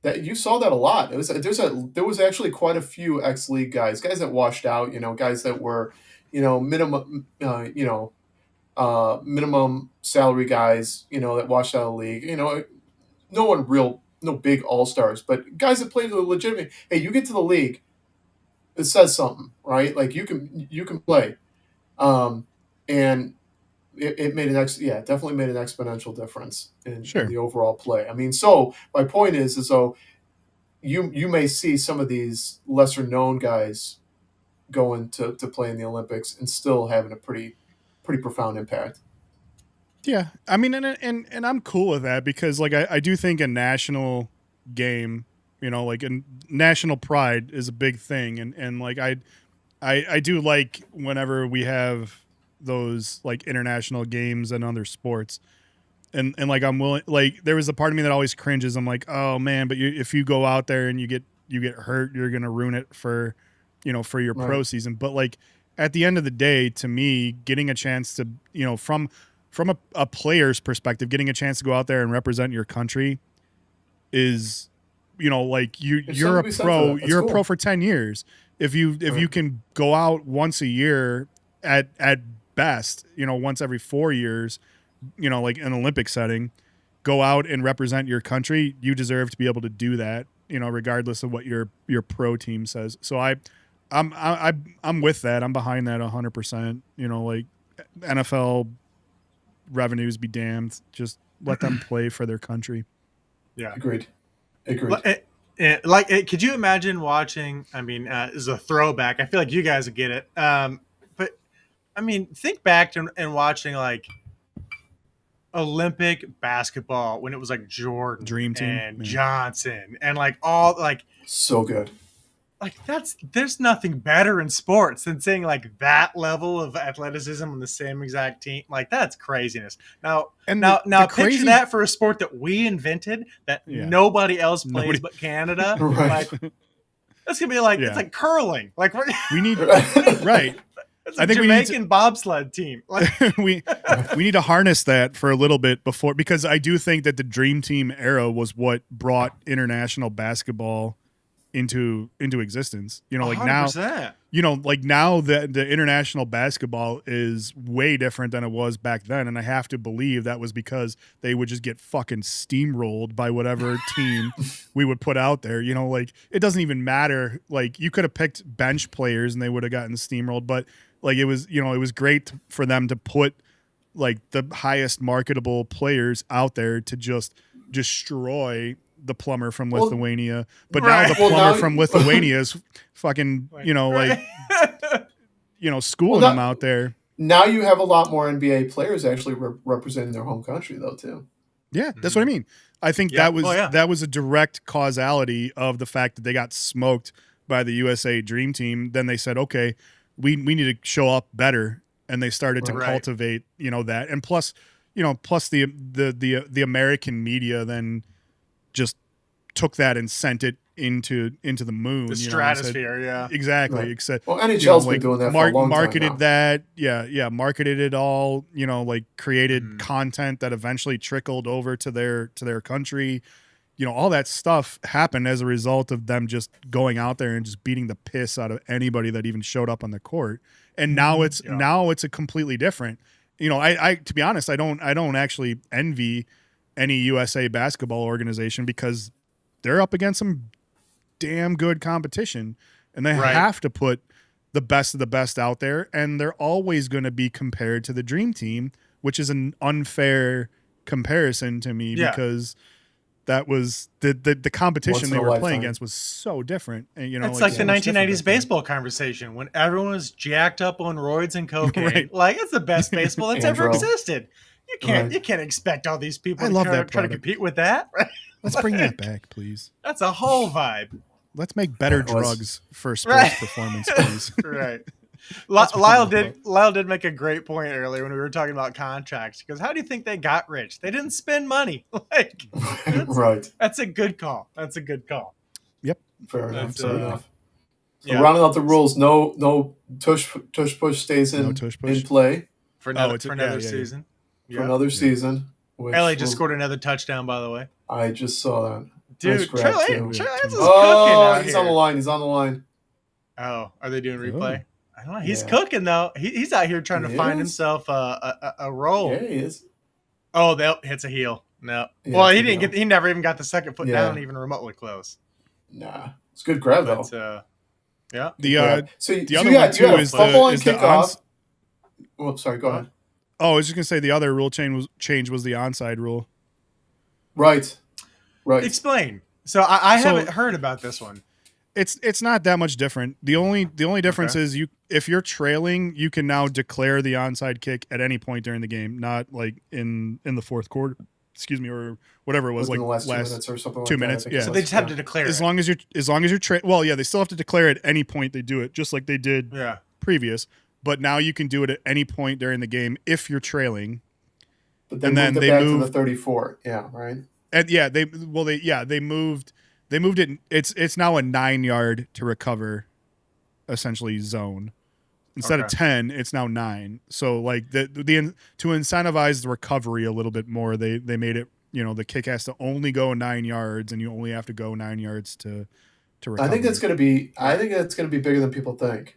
That you saw that a lot. There was actually quite a few ex-league guys that washed out. Guys that were, minimum salary guys. That washed out of the league. No big all-stars, but guys that played legitimate. Hey, you get to the league, it says something, right? Like you can play, and it made definitely made an exponential difference in the overall play. I mean, so my point is so you may see some of these lesser known guys going to play in the Olympics and still having a pretty profound impact. Yeah, I mean, and I'm cool with that because I do think a national game, a national pride is a big thing, and I do like whenever we have those international games and other sports, and I'm willing. There was a part of me that always cringes. I'm like, oh man, but if you go out there and you get hurt, you're gonna ruin it for your pro season. But at the end of the day, to me, getting a chance to from a player's perspective, getting a chance to go out there and represent your country is, you're a pro. You're a pro for 10 years. If you can go out once a year at best, once every 4 years, an Olympic setting, go out and represent your country, you deserve to be able to do that, regardless of what your pro team says. So I'm with that. I'm behind that 100%. NFL revenues be damned. Just let them play for their country. Yeah. Agreed. Could you imagine watching, this is a throwback. I feel like you guys would get it. I mean, think back to and watching like Olympic basketball when it was like Jordan, Dream Team, and Johnson, and like all like So good. like there's nothing better in sports than seeing like that level of athleticism on the same exact team. Like that's craziness. Now picture that for a sport that we invented that nobody else plays but Canada. Right. Like that's gonna be like it's like curling. Like we need right. It's a Jamaican bobsled team. Like, we need to harness that for a little bit before, because I do think that the Dream Team era was what brought international basketball into existence. You know, like 100%. Now that the international basketball is way different than it was back then, and I have to believe that was because they would just get fucking steamrolled by whatever team we would put out there. You know, like it doesn't even matter. Like you could have picked bench players and they would have gotten steamrolled, but like it was great for them to put like the highest marketable players out there to just destroy the plumber from Lithuania. But now the plumber from Lithuania is fucking, schooling them out there. Now you have a lot more NBA players actually representing their home country though too. Yeah, that's what I mean. I think that was a direct causality of the fact that they got smoked by the USA Dream Team. Then they said, okay, we need to show up better, and they started to cultivate, that. And plus the American media then just took that and sent it into the moon, the stratosphere. Yeah, exactly. Right. Except, well, NHL's been doing that for a long marketed time now. that, marketed it all. Like created content that eventually trickled over to their country. All that stuff happened as a result of them just going out there and just beating the piss out of anybody that even showed up on the court. And now it's a completely different. I to be honest, I don't actually envy any USA basketball organization, because they're up against some damn good competition, and they have to put the best of the best out there, and they're always going to be compared to the Dream Team, which is an unfair comparison to me because that was the competition they were playing against was so different. And, it's like the 1990s baseball conversation when everyone was jacked up on roids and cocaine. Right. Like it's the best baseball that's ever existed. You can't expect all these people to try to compete with that. Let's bring that back, please. That's a whole vibe. Let's make better drugs for sports performance, please. Right. Lyle did make a great point earlier when we were talking about contracts. Because how do you think they got rich? They didn't spend money. That's a good call. Yep. Fair enough. So rounding out the rules, no tush push stays in play for another season. For another season. LA just scored another touchdown, by the way. I just saw that. Dude, Trey Lance is cooking out he's here. He's on the line. Oh, are they doing replay? I don't know. He's cooking, though. He's out here trying to find himself a role. Yeah, he is. Oh, hits a heel. No. Yeah, well, he never even got the second foot down, even remotely close. Nah. It's a good grab, though. Yeah. The other one, too, is the kickoff. Oh, sorry. Go ahead. Oh, I was just going to say the other rule change was the onside rule. Right. Explain. So I haven't heard about this one. It's not that much different. The only difference is if you're trailing, you can now declare the onside kick at any point during the game, not like in the fourth quarter, or whatever it was, like the last 2 minutes or something. 2 minutes, like yeah. So they just have to declare as long as you're well, yeah, they still have to declare at any point they do it, just like they did previous. But now you can do it at any point during the game if you're trailing. But then they moved to the 34. Yeah, right. And they moved it. It's now a 9-yard to recover, essentially zone. Instead of 10, it's now 9. So like the to incentivize the recovery a little bit more, they made it. The kick has to only go 9 yards, and you only have to go 9 yards to recover. I think that's going to be bigger than people think.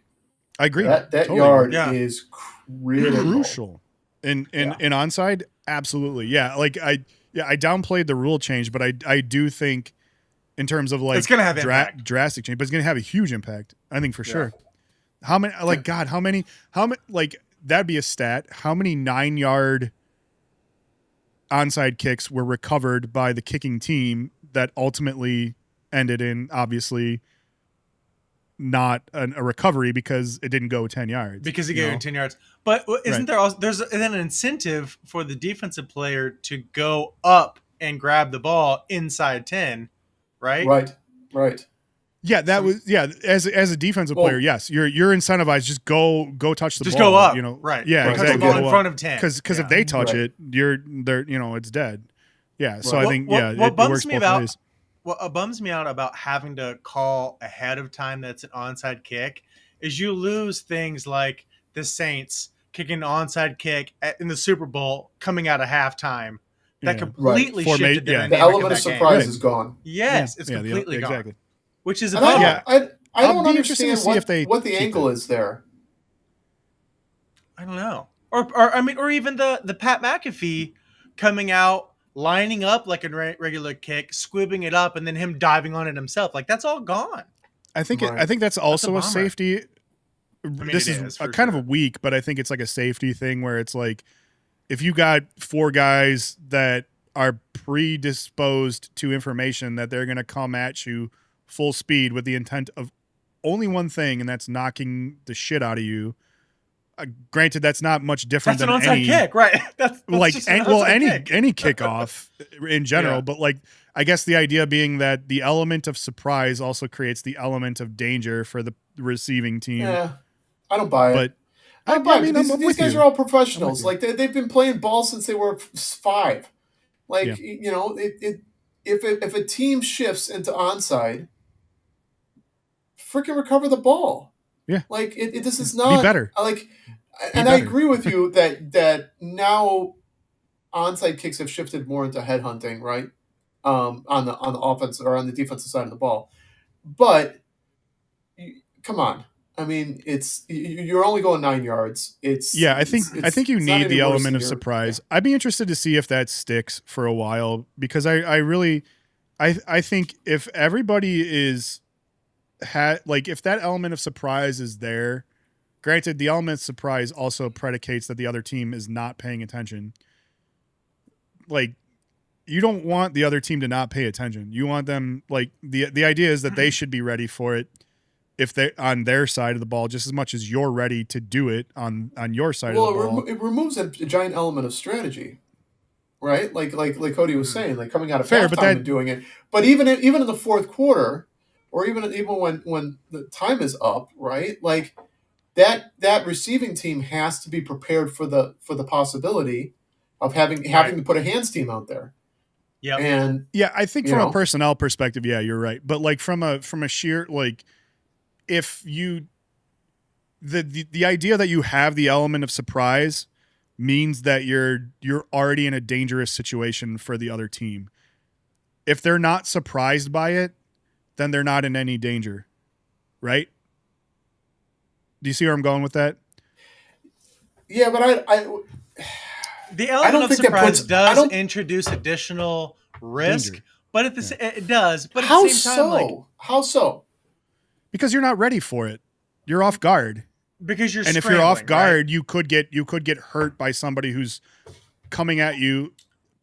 I agree. That totally yard is crucial. In onside, absolutely. Yeah. Like I downplayed the rule change, but I do think in terms of like it's gonna have drastic change, but it's gonna have a huge impact. I think for sure. How many like that'd be a stat. How many 9-yard onside kicks were recovered by the kicking team that ultimately ended in obviously not a recovery because it didn't go 10 yards. Because he gave him 10 yards. But isn't there also there's an incentive for the defensive player to go up and grab the ball inside 10, right? Right. Yeah, as a defensive player, yes, you're incentivized. Just go touch the ball. Just go up, right? Yeah, right. exactly. Touch the ball in front of 10. Because if they touch it, they're it's dead. Yeah. So right. I think what bums works me both about ways. what bums me out about having to call ahead of time that's an onside kick is you lose things like the Saints kicking an onside kick in the Super Bowl coming out of halftime. That completely shifted the dynamic. The element of game. surprise is gone. Yes, it's completely gone. Exactly. Which is a bummer. I don't understand what the angle is there. I don't know. Or even the Pat McAfee coming out, lining up like a regular kick, squibbing it up, and then him diving on it himself. Like, that's all gone. I think that's also a safety. This is kind of a weak, but I think it's like a safety thing where it's like if you got 4 guys that are predisposed to information that they're going to come at you full speed with the intent of only one thing, and that's knocking the shit out of you. Granted, that's not much different than an onside kick, right? That's like any kickoff in general. Yeah. But like, I guess the idea being that the element of surprise also creates the element of danger for the receiving team. Yeah, I don't buy it. But I don't buy it. These guys are all professionals. Like they've been playing ball since they were 5. Like if a team shifts into onside, freaking recover the ball. Yeah. Like this is not be better. I agree with you that now onside kicks have shifted more into headhunting, right? On the offense or on the defensive side of the ball. But come on. I mean, you're only going 9 yards. I think you need the element of surprise. Yeah. I'd be interested to see if that sticks for a while because I think if everybody is if that element of surprise is there, granted the element of surprise also predicates that the other team is not paying attention. Like you don't want the other team to not pay attention. You want them the idea is that they should be ready for it if they on their side of the ball just as much as you're ready to do it on your side of the ball. It removes a giant element of strategy. Right? Like Cody was saying, like coming out of halftime and doing it. But even in the fourth quarter, or even when the time is up, right? Like that receiving team has to be prepared for the possibility of having to put a hands team out there. Yeah. And I think from a personnel perspective, you're right. But like from a sheer if you the idea that you have the element of surprise means that you're already in a dangerous situation for the other team. If they're not surprised by it, then they're not in any danger, right? Do you see where I'm going with that? Yeah, but the element of surprise does introduce additional risk, danger. But it does. But at the same time, how so? Because you're not ready for it. You're off guard. Because you're and if you're off guard, you could get hurt by somebody who's coming at you,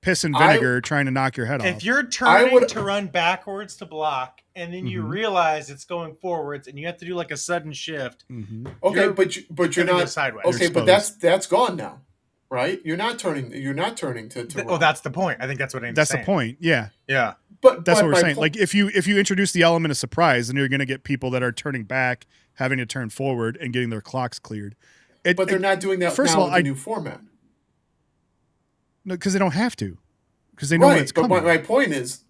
piss and vinegar, trying to knock your head off. If you're turning to run backwards to block, and then you realize it's going forwards, and you have to do like a sudden shift. Mm-hmm. Okay, but you're not sideways. Okay, but that's gone now, right? You're not turning to. Run. That's the point. I think that's what I'm saying. That's the point. Yeah. Yeah. But that's what we're saying. Like if you introduce the element of surprise, then you're going to get people that are turning back, having to turn forward, and getting their clocks cleared. But they're not doing that first now with the new format. No, because they don't have to. Because they know when it's coming. But my point is,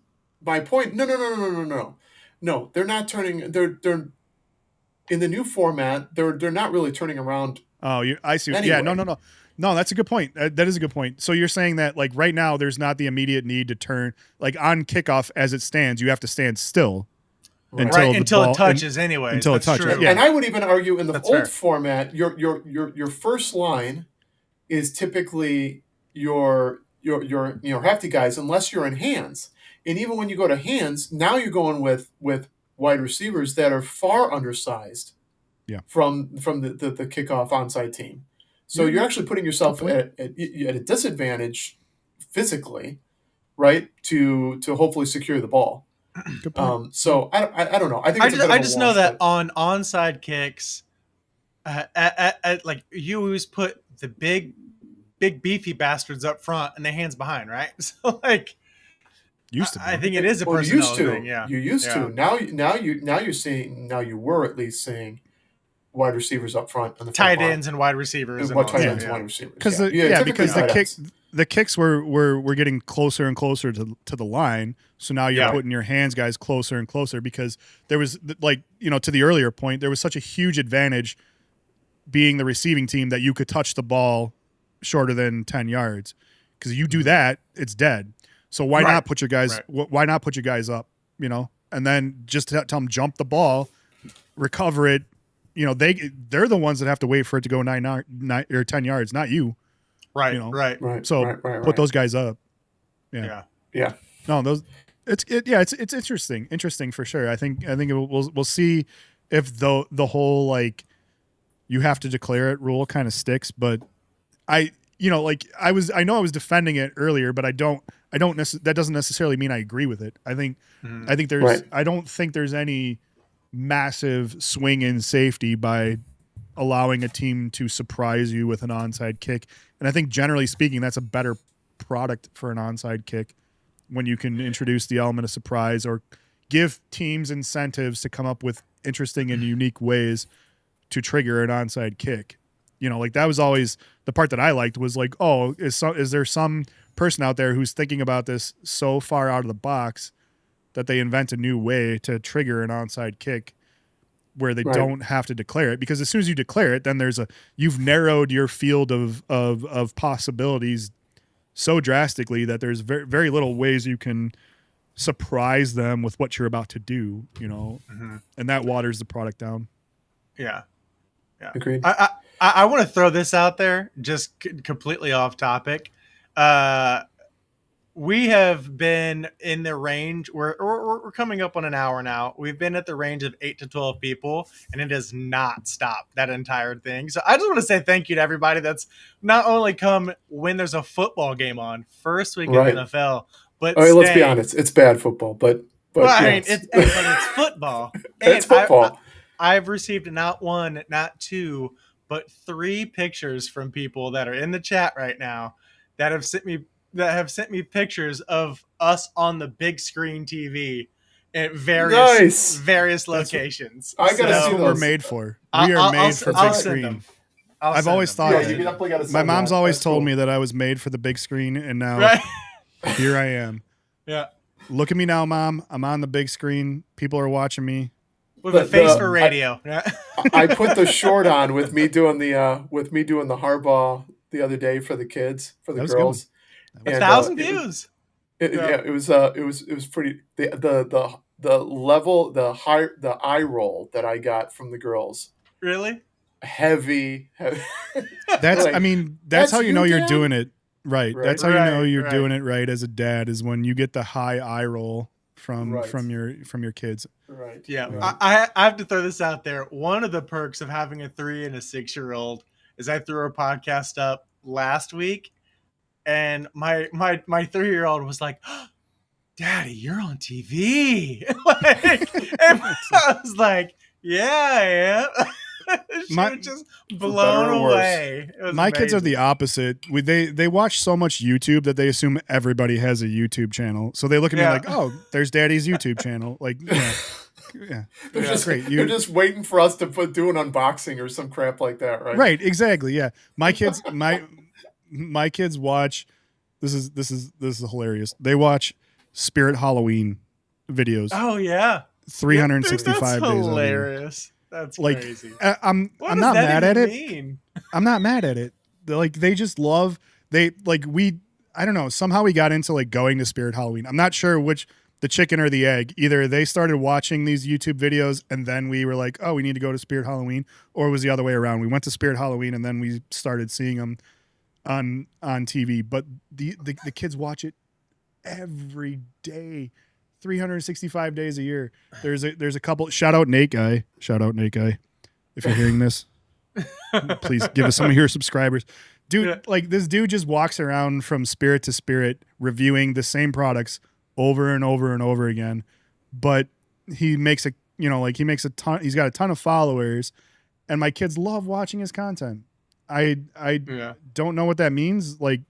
no, they're not turning. They're in the new format. They're not really turning around. Oh, I see. Anyway. Yeah, no. That's a good point. That is a good point. So you're saying that like right now, there's not the immediate need to turn. Like on kickoff, as it stands, you have to stand still. Until it touches anyway. Until it touches. Yeah. And I would even argue in the old format, your first line is typically your hefty guys, unless you're in hands. And even when you go to hands, now you're going with wide receivers that are far undersized. Yeah. From the kickoff onside team. So you're actually putting yourself at a disadvantage physically, right? To hopefully secure the ball. Good point. So I don't know. I think I just know that on onside kicks, like you always put the big beefy bastards up front and the hands behind, right? So like, used to be. I think it is a personnel thing. Yeah, you used to. Now you're seeing. Now you were at least saying wide receivers up front and the tight ends and wide receivers. What tight ends and wide receivers? Because the kicks were getting closer and closer to the line. So now you're putting your hands guys closer and closer because there was like, to the earlier point, there was such a huge advantage being the receiving team that you could touch the ball shorter than 10 yards. Because you do that, it's dead. So why not put your guys? Why not put your guys up? And then just tell them jump the ball, recover it. They're the ones that have to wait for it to go 9 or 10 yards, not you. Right. So put those guys up. Yeah. No, those. It's interesting for sure. I think we'll see if the whole like you have to declare it rule kind of sticks. But I know I was defending it earlier, but that doesn't necessarily mean I agree with it. I think there's I don't think there's any massive swing in safety by allowing a team to surprise you with an onside kick. And I think generally speaking, that's a better product for an onside kick when you can introduce the element of surprise or give teams incentives to come up with interesting and unique ways to trigger an onside kick. Like that was always the part that I liked was like, oh, is there some person out there who's thinking about this so far out of the box that they invent a new way to trigger an onside kick where they don't have to declare it? Because as soon as you declare it, then you've narrowed your field of possibilities so drastically that there's very, very little ways you can surprise them with what you're about to do, and that waters the product down. Yeah. Agreed. I want to throw this out there, just completely off topic. We have been in the range. We're coming up on an hour now. We've been at the range of 8 to 12 people, and it has not stopped that entire thing. So I just want to say thank you to everybody that's not only come when there's a football game on, first week of NFL, but let's be honest, it's bad football, but it's football. It's football. I've received not one, not two, but 3 pictures from people that are in the chat right now that have sent me pictures of us on the big screen TV at various locations. I gotta see what we're made for. We are made for big screen. I've always thought my mom's always told me that I was made for the big screen, and now here I am. Yeah. Look at me now, Mom. I'm on the big screen. People are watching me. With a face for radio. I put the short on with me doing the hardball the other day for the kids, for the girls. 1,000 views. It was pretty. The level, the eye roll that I got from the girls. Really? Heavy. That's how you know you're doing it right. That's how you know you're doing it right as a dad, is when you get the high eye roll from your kids. Right. Yeah. Right. I have to throw this out there. One of the perks of having a 3 and a 6-year-old is I threw a podcast up last week, and my 3-year-old was like, oh, Daddy, you're on TV. And I was like, yeah, I am. She was just blown away. My kids are the opposite. They watch so much YouTube that they assume everybody has a YouTube channel. So they look at me like, oh, there's Daddy's YouTube channel. Like, yeah. They're just waiting for us to do an unboxing or some crap like that, right? Right, exactly. Yeah. My kids my kids watch this is hilarious. They watch Spirit Halloween videos. Oh yeah. 365 that's days. Hilarious. That's crazy. I'm not mad at it. I'm not mad at it. They just love I don't know, somehow we got into going to Spirit Halloween. I'm not sure which, the chicken or the egg. Either they started watching these YouTube videos and then we were like, oh, we need to go to Spirit Halloween, or it was the other way around. We went to Spirit Halloween and then we started seeing them on TV. But the kids watch it every day. 365 days a year. There's a couple. Shout out Nate Guy. If you're hearing this, please give us some of your subscribers. Dude, this dude just walks around from spirit to spirit reviewing the same products over and over and over again but he makes a ton. He's got a ton of followers, and my kids love watching his content. I don't know what that means. Like,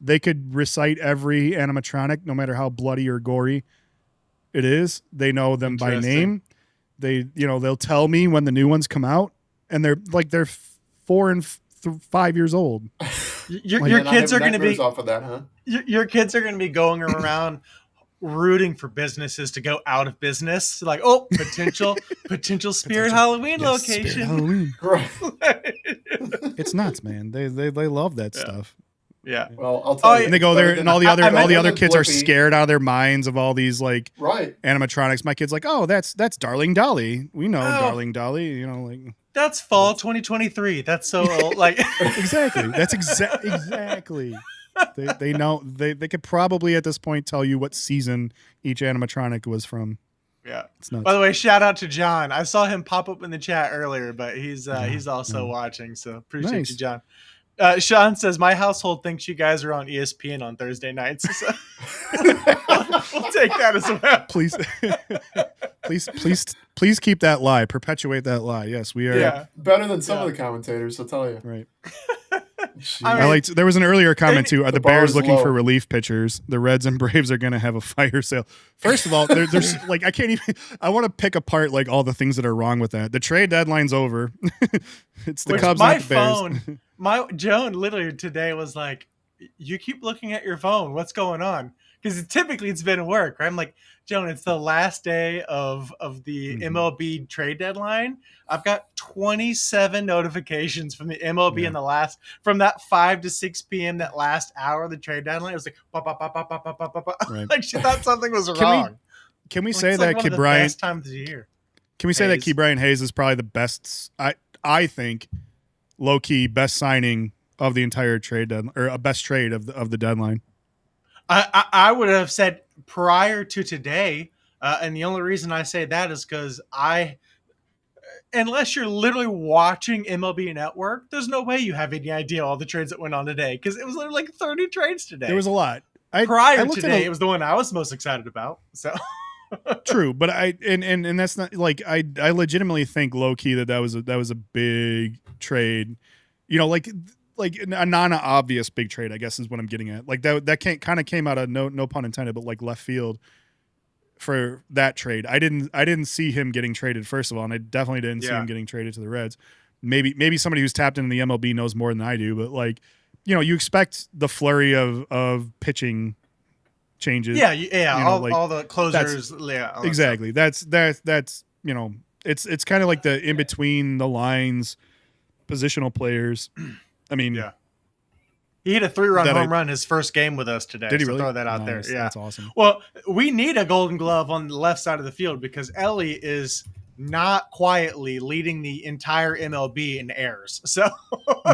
they could recite every animatronic, no matter how bloody or gory it is. They know them by name. They'll tell me when the new ones come out, and they're 4 and 5 years old. Your kids are going to be off of that, huh? Your kids are going to be going around rooting for businesses to go out of business. Like, potential Spirit Halloween location. Spirit Halloween. Right. It's nuts, man. They love that stuff. Yeah. Well, I'll tell you. And they go there, and all the other kids are scared out of their minds of all these like animatronics. My kid's like, oh, that's Darling Dolly. We know Darling Dolly. That's fall 2023. That's so old. Like exactly. That's exactly. They know they could probably at this point tell you what season each animatronic was from. Yeah. It's nuts. By the way, shout out to John. I saw him pop up in the chat earlier, but he's also watching. So appreciate you, John. Sean says, my household thinks you guys are on ESPN on Thursday nights. So we'll take that as well. Please keep that lie. Perpetuate that lie. Yes, we are. Yeah, better than some of the commentators, I'll tell you. Right. There was an earlier comment too. Are the Bears looking low for relief pitchers? The Reds and Braves are going to have a fire sale. First of all, there's like, I can't even. I want to pick apart like all the things that are wrong with that. The trade deadline's over. It's the Cubs, not the Bears. Joan literally today was like, "You keep looking at your phone. What's going on?" Because typically it's been work, right? I'm like, Joan, it's the last day of the MLB trade deadline. I've got 27 notifications from the MLB in from that 5 to 6 p.m. that last hour of the trade deadline. It was like, right. Like she thought something was wrong. Can we say that Key Bryant? Best time of the year. Can we say that Key Bryant Hayes is probably the best? I think low key best signing of the entire trade deadline, or a best trade of the deadline. I would have said prior to today, and the only reason I say that is because unless you're literally watching MLB Network, there's no way you have any idea all the trades that went on today, because it was literally like 30 trades today. There was a lot. Prior to today, it was the one I was most excited about. So true, but and that's not like I legitimately think low key that was a big trade, like a non-obvious big trade, I guess is what I'm getting at. Like that kind of came out of no pun intended, but like left field for that trade. I didn't see him getting traded, first of all, and I definitely didn't see him getting traded to the Reds. Maybe somebody who's tapped into the MLB knows more than I do, but like, you expect the flurry of pitching changes. Yeah. All the closers. Exactly. That's it's kind of like the in between the lines positional players. I mean, he hit a 3-run home run his first game with us today. Did he really? Throw that out there. Yeah, that's awesome. Well, we need a Golden Glove on the left side of the field because Ellie is not quietly leading the entire MLB in errors. So,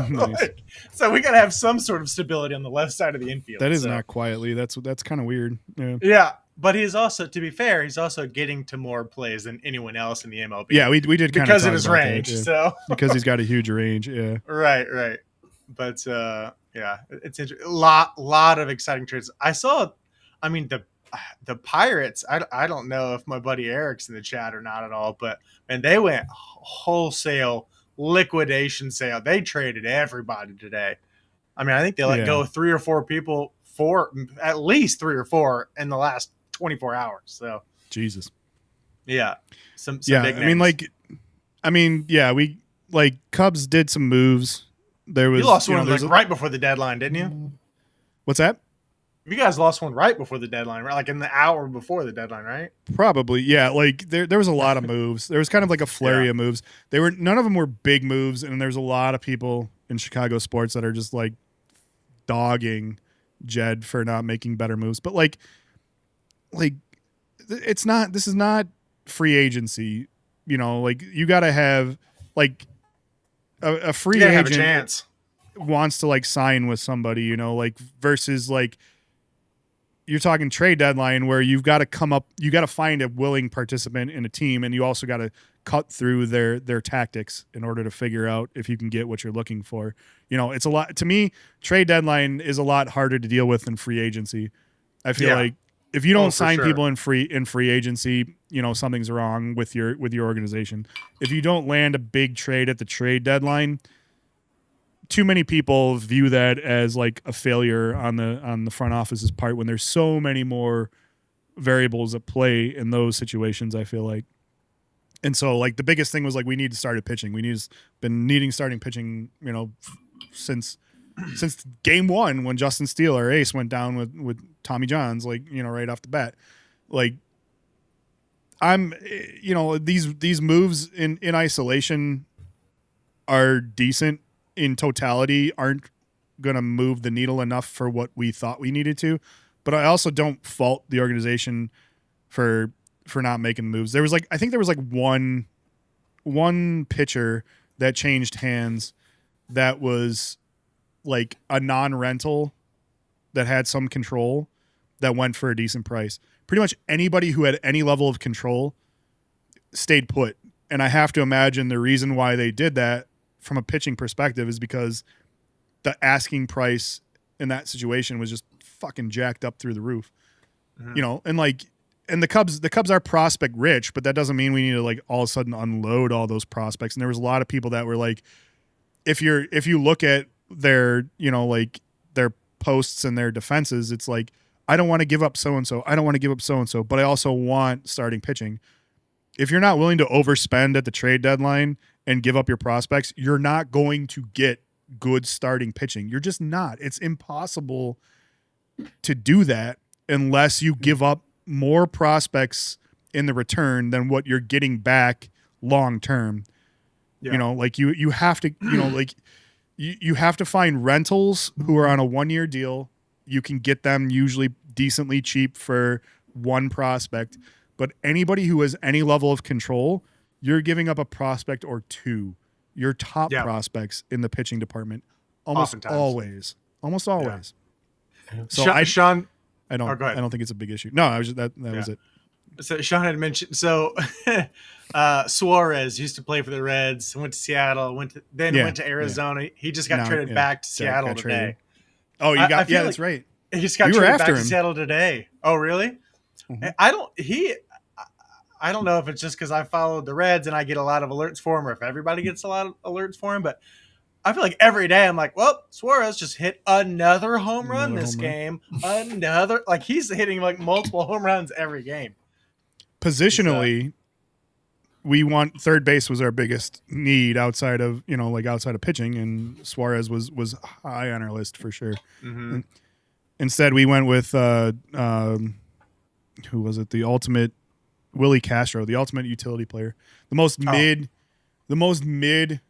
nice. So we got to have some sort of stability on the left side of the infield. That is not quietly. That's kind of weird. Yeah. But he's also, to be fair, he's also getting to more plays than anyone else in the MLB. Yeah, we did kind because of his range. That, So because he's got a huge range. Yeah. Right. But it's interesting. A lot of exciting trades. I saw. I mean, the Pirates. I don't know if my buddy Eric's in the chat or not at all, but they went wholesale liquidation sale. They traded everybody today. I mean, I think they let go 3 or 4 people, at least 3 or 4 in the last 24 hours. So Jesus. Yeah. Some big names. We Cubs did some moves. There was you lost one right before the deadline, didn't you? What's that? You guys lost one right before the deadline, right? Like in the hour before the deadline, right? Probably, yeah. Like there was a lot of moves. There was kind of like a flurry of moves. None of them were big moves, and there's a lot of people in Chicago sports that are just like dogging Jed for not making better moves. But like it's not. This is not free agency. Like you got to have like a free agent have a chance. Wants to like sign with somebody, versus like you're talking trade deadline where you've got to find a willing participant in a team, and you also got to cut through their tactics in order to figure out if you can get what you're looking for. It's a lot to me. Trade deadline is a lot harder to deal with than free agency. I feel like if you don't for sign sure. people in free agency, something's wrong with your organization. If you don't land a big trade at the trade deadline, too many people view that as like a failure on the front office's part when there's so many more variables at play in those situations, I feel like. And so like the biggest thing was like we need to start pitching. Been needing starting pitching, since game one when Justin Steele, our ace, went down with Tommy Johns, like, right off the bat. Like these moves in isolation are decent. In totality, aren't going to move the needle enough for what we thought we needed to. But I also don't fault the organization for not making moves. I think there was one pitcher that changed hands that was like a non-rental that had some control that went for a decent price. Pretty much anybody who had any level of control stayed put. And I have to imagine the reason why they did that from a pitching perspective is because the asking price in that situation was just fucking jacked up through the roof. Mm-hmm. And the Cubs are prospect rich, but that doesn't mean we need to like all of a sudden unload all those prospects. And there was a lot of people that were like, if you look at their, their posts and their defenses, it's like, I don't want to give up so-and-so. I don't want to give up so-and-so, but I also want starting pitching. If you're not willing to overspend at the trade deadline and give up your prospects, you're not going to get good starting pitching. You're just not. It's impossible to do that unless you give up more prospects in the return than what you're getting back long term. Yeah. You have to, you have to find rentals who are on a 1-year deal. You can get them usually decently cheap for one prospect, but anybody who has any level of control, you're giving up a prospect or two. Your top prospects in the pitching department, almost always. Yeah. So Sean, I don't think it's a big issue. No, I was just, that was it. So Sean had mentioned Suarez used to play for the Reds, went to Seattle, went to Arizona. Yeah. He just got traded back to Seattle today. Traded. Oh, you got that's right. He just got traded back to Seattle today. Oh, really? Mm-hmm. I don't know if it's just because I followed the Reds and I get a lot of alerts for him, or if everybody gets a lot of alerts for him, but I feel like every day I'm like, well, Suarez just hit another home run this game. He's hitting like multiple home runs every game. Positionally, we want third base was our biggest need outside of pitching, and Suarez was high on our list for sure. Mm-hmm. Instead, we went with who was it? The ultimate Willie Castro, the ultimate utility player, the most mid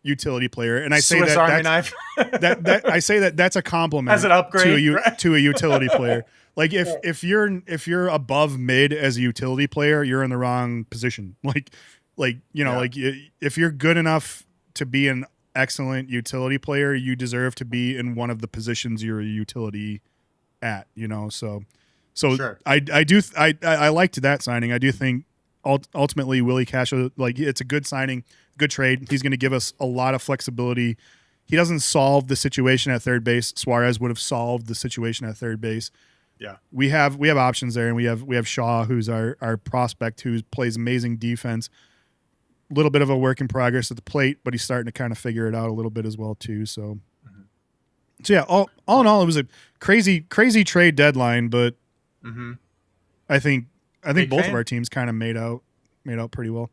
utility player, and I say Swiss Army knife. I say that's a compliment as an upgrade to a utility player. Like if you're above mid as a utility player, you're in the wrong position. If you're good enough to be an excellent utility player, you deserve to be in one of the positions you're a utility at. So sure. I liked that signing. I do think ultimately Willie Castro, it's a good signing, good trade. He's going to give us a lot of flexibility. He doesn't solve the situation at third base. Suarez would have solved the situation at third base. Yeah, we have options there, and we have Shaw, who's our prospect, who plays amazing defense. A little bit of a work in progress at the plate, but he's starting to kind of figure it out a little bit as well too. So, all in all, it was a crazy trade deadline, but I think both of our teams kind of made out pretty well.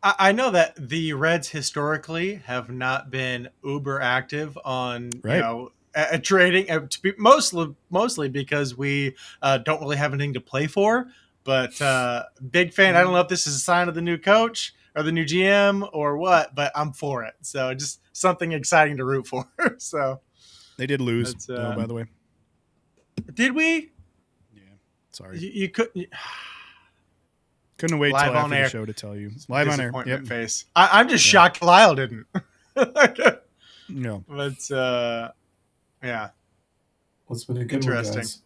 I know that the Reds historically have not been uber active on trading, mostly because we don't really have anything to play for. But big fan. I don't know if this is a sign of the new coach or the new GM or what, but I'm for it. So just something exciting to root for. So they did lose, by the way. Did we? Yeah. Sorry. You couldn't. Couldn't wait till after the show to tell you. Live on air. Yep. Face. I'm just shocked Lyle didn't. No. But yeah. Well, it's been a good one, guys.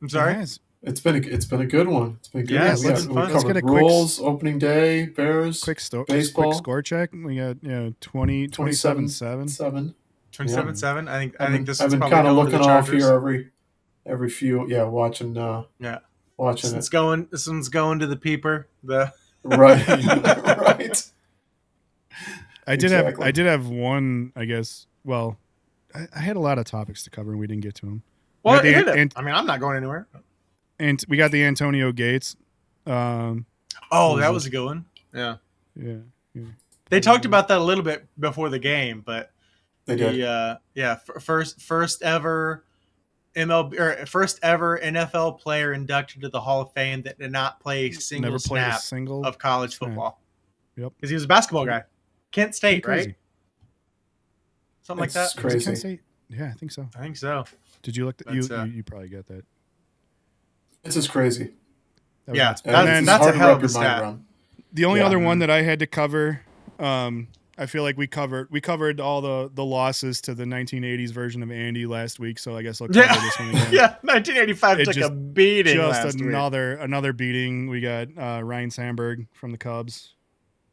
I'm sorry? It's been a good one. It's been good. Yeah, let's get a rules, opening day, Bears, baseball. Quick score check. We got 27-7. 27-7. 27-7. I think this is I've been probably kind of looking off here every few. Yeah, watching This it. one's going to the peeper. Right. Right. I did have one, I guess. Well, I had a lot of topics to cover and we didn't get to them. Well, I'm not going anywhere. And we got the Antonio Gates. That was a good one. Yeah. They talked about that a little bit before the game, but they did. First ever MLB or first ever NFL player inducted to the Hall of Fame that did not play a single snap of college football. Yep. Because he was a basketball guy. Kent State, right? Something like that. Crazy. Kent State? Yeah, I think so. Did you look? You probably get that. This is crazy. That's a hell of a stat. The only other one that I had to cover, I feel like we covered all the losses to the 1980s version of Andy last week, so I guess I'll cover this one again. Yeah, 1985 took a beating last week. Another beating. We got Ryan Sandberg from the Cubs.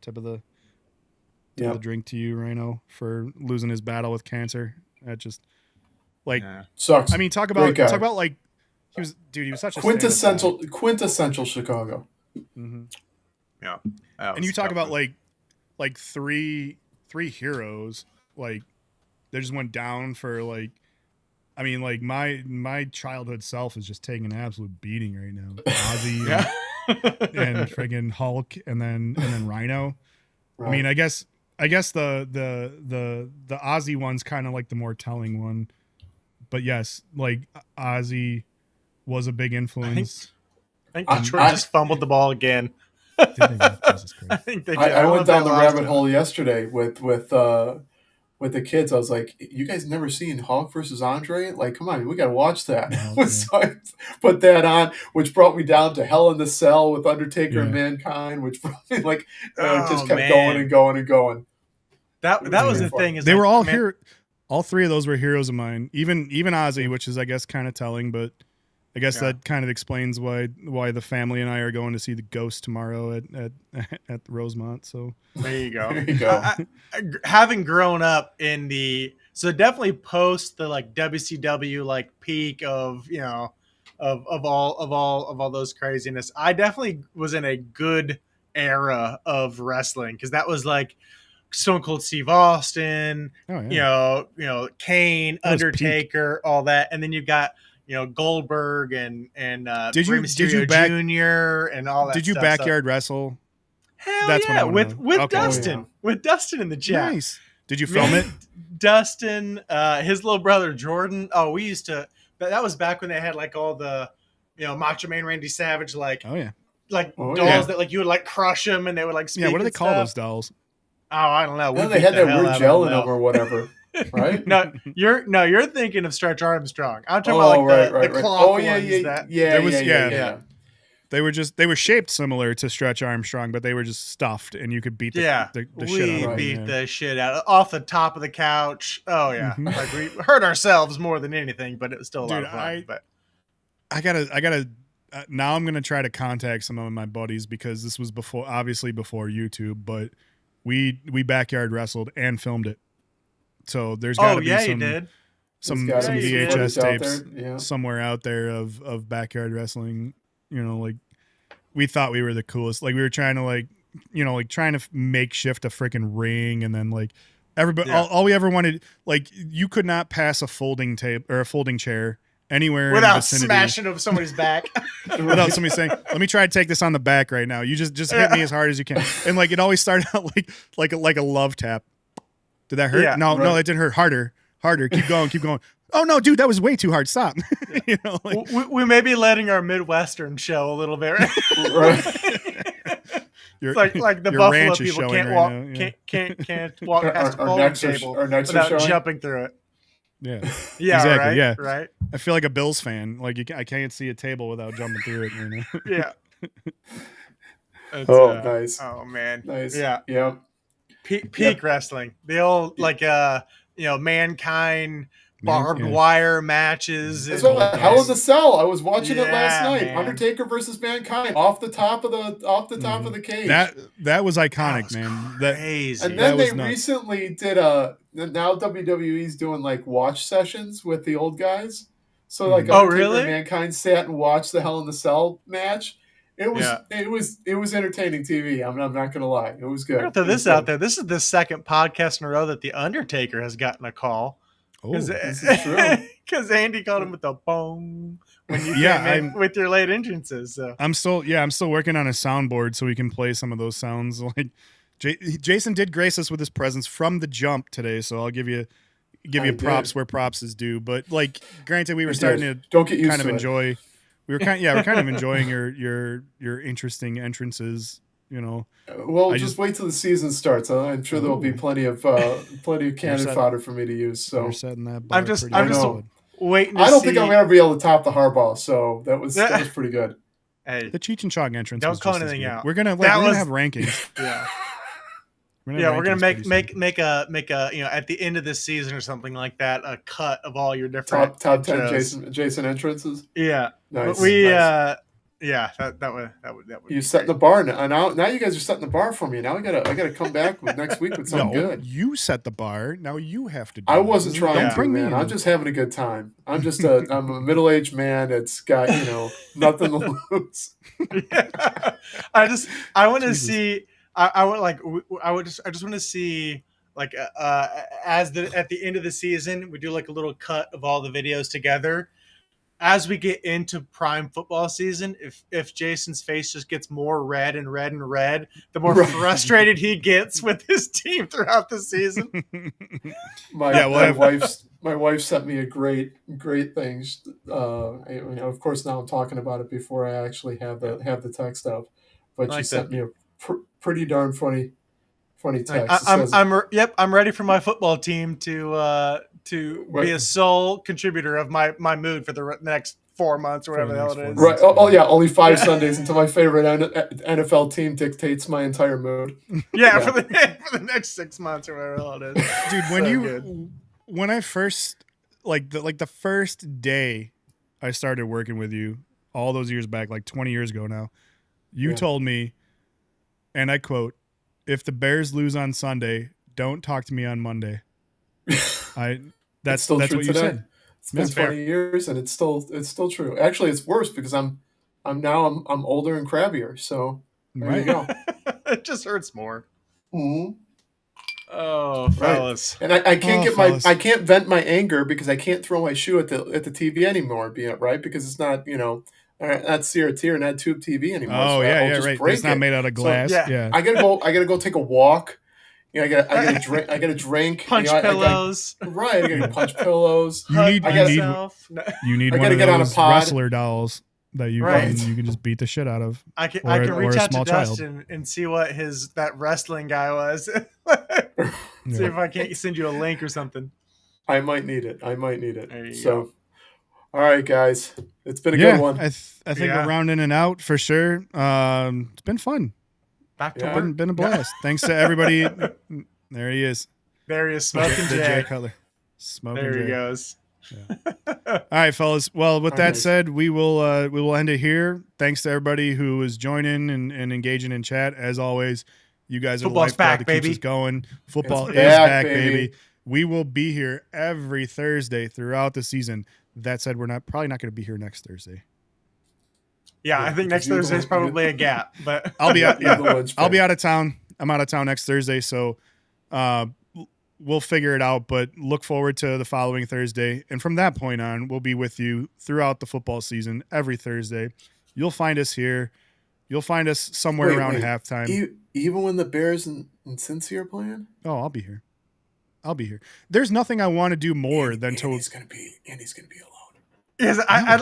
Tip of the drink to you, Rhino, for losing his battle with cancer. That just sucks. I mean, talk about like he was such a quintessential Chicago. Mm-hmm. Yeah, and you talk about like three heroes, like they just went down for like. I mean, like my childhood self is just taking an absolute beating right now. Ozzy and friggin' Hulk, and then Rhino. Right. I mean, I guess the Ozzy one's kind of like the more telling one, but yes, like Ozzy was a big influence. I think Detroit just fumbled the ball again. I went down the rabbit hole yesterday with the kids. I was like, "You guys never seen Hulk versus Andre? Like, come on, we gotta watch that." So I put that on, which brought me down to Hell in the Cell with Undertaker and Mankind, which brought me just kept going and going and going. That was the thing. They were all here. All three of those were heroes of mine. Even Ozzy, which is I guess kind of telling, but I guess that kind of explains why the family and I are going to see the Ghost tomorrow at Rosemont. So there you go. Having grown up in so definitely post the like WCW like peak of of all those craziness. I definitely was in a good era of wrestling because that was like Stone Cold Steve Austin, Kane, Undertaker, all that, and then you've got Goldberg and did you Jr. and all that. Did you backyard wrestle? Hell that's yeah, with Dustin, with Dustin in the chat. Nice. Did you film it? Dustin, his little brother Jordan. Oh, we used to. That was back when they had like all the, Macho Man, Randy Savage, dolls that like you would like crush them and they would like speak. Yeah, what do they call those dolls? Oh, I don't know. They had that weird gel in them or whatever. Right? No, you're thinking of Stretch Armstrong. I'm talking about the cloth ones. Yeah. They were shaped similar to Stretch Armstrong, but they were just stuffed, and you could beat the shit out of them. We beat the shit out off the top of the couch. Oh yeah, Mm-hmm. like we hurt ourselves more than anything, but it was still a lot of fun. I gotta. Now I'm gonna try to contact some of my buddies because this was obviously before YouTube, but we backyard wrestled and filmed it. So there's got to be some VHS tapes somewhere out there of backyard wrestling. Like we thought we were the coolest. Like we were trying to trying to makeshift a freaking ring, and then like everybody, all we ever wanted, like you could not pass a folding tape or a folding chair anywhere without smashing of somebody's back. Without somebody saying, "Let me try to take this on the back right now." You just hit me as hard as you can, and like it always started out like a love tap. Did that hurt? Yeah, no, that didn't hurt. Harder. Keep going. Oh no, dude, that was way too hard. Stop. We may be letting our Midwestern show a little bit. Right? It's like the Buffalo people can't walk past a folding table without jumping through it. Yeah. Yeah. Exactly. Right? Yeah. Right. I feel like a Bills fan. Like I can't see a table without jumping through it. Yeah. Nice. Oh man. Nice. Yeah. Yeah. Peak wrestling. The old Mankind barbed wire matches. It's Hell in the Cell. I was watching it last night. Man. Undertaker versus Mankind off the top of the cage. That was iconic, man. Crazy. And then they recently did now WWE's doing like watch sessions with the old guys. So like, really? and Mankind sat and watched the Hell in the Cell match. It was entertaining TV. I'm not gonna lie, it was good. I'm gonna throw this out there. This is the second podcast in a row that the Undertaker has gotten a call. This is true. Because Andy called him with the boom when you came in with your late entrances. So I'm still working on a soundboard so we can play some of those sounds. Like Jason did grace us with his presence from the jump today, so I'll give you props where props is due. But like, granted, we were starting to don't get used kind of to enjoy. It. We're kind of enjoying your interesting entrances. You know. Well, just wait till the season starts. I'm sure there'll be plenty of cannon fodder for me to use. So you're setting that bar I'm just waiting. I don't think I'm gonna be able to top the Harbaugh. So that was pretty good. Hey, the Cheech and Chong entrance. Don't call anything out. We're gonna have rankings. Yeah. We're gonna make a at the end of this season or something like that, a cut of all your different top 10 Jason entrances. Yeah, nice. That would. You set the bar now you guys are setting the bar for me. Now I gotta come back next week with something good. You set the bar. Now you have to do I wasn't trying to, bring man. I'm just having a good time. I'm a middle-aged man that's got nothing to lose. Yeah. I want to see. I just want to see at the end of the season we do like a little cut of all the videos together as we get into prime football season. If Jason's face just gets more red and red and red, the more frustrated he gets with his team throughout the season. My wife sent me a great thing. Of course now I'm talking about it before I actually have the text up, but she sent me a pretty darn funny text. I'm ready for my football team to be a sole contributor of my mood for the next 4 months or whatever the hell it is. Right. Oh yeah, only 5 Sundays until my favorite NFL team dictates my entire mood. Yeah, for the next 6 months or whatever the hell it is. Dude, when I first the first day I started working with you all those years back, like 20 years ago now, you told me, and I quote, "If the Bears lose on Sunday, don't talk to me on Monday." That's what you said. It's been 20 years, and it's still true. Actually, it's worse because I'm older and crabbier. So there you go. It just hurts more. Mm-hmm. Oh, fellas! Right. And I can't I can't vent my anger because I can't throw my shoe at the TV anymore. Because it's not not CRT or not tube TV anymore. Oh, so yeah, right. It's not made out of glass. So, yeah. I gotta go take a walk. I gotta drink. Punch pillows. I gotta punch pillows. You need one of those wrestler dolls that you can just beat the shit out of. I can reach out to Dustin and see what that wrestling guy was. See if I can't send you a link or something. I might need it. There you go. All right, guys. It's been a good one. I think we're rounding it out for sure. It's been fun. Back to work. Been a blast. Thanks to everybody. There he is. There he is, Smoking Jay. There he goes. Yeah. All right, fellas. Well, with that said, we will end it here. Thanks to everybody who is joining and engaging in chat. As always, you guys are Football's the lifeblood back, that keeps baby. us going. Football is back, baby. We will be here every Thursday throughout the season. That said, we're probably not going to be here next Thursday. Yeah, I think next Thursday is probably a gap, but I'll be out. I'll be out of town. I'm out of town next Thursday, so we'll figure it out. But look forward to the following Thursday, and from that point on, we'll be with you throughout the football season every Thursday. You'll find us here. You'll find us somewhere around halftime. Even when the Bears and Cincy are playing? Oh, I'll be here. There's nothing I want to do more than to. Andy's gonna be alone. Yes, I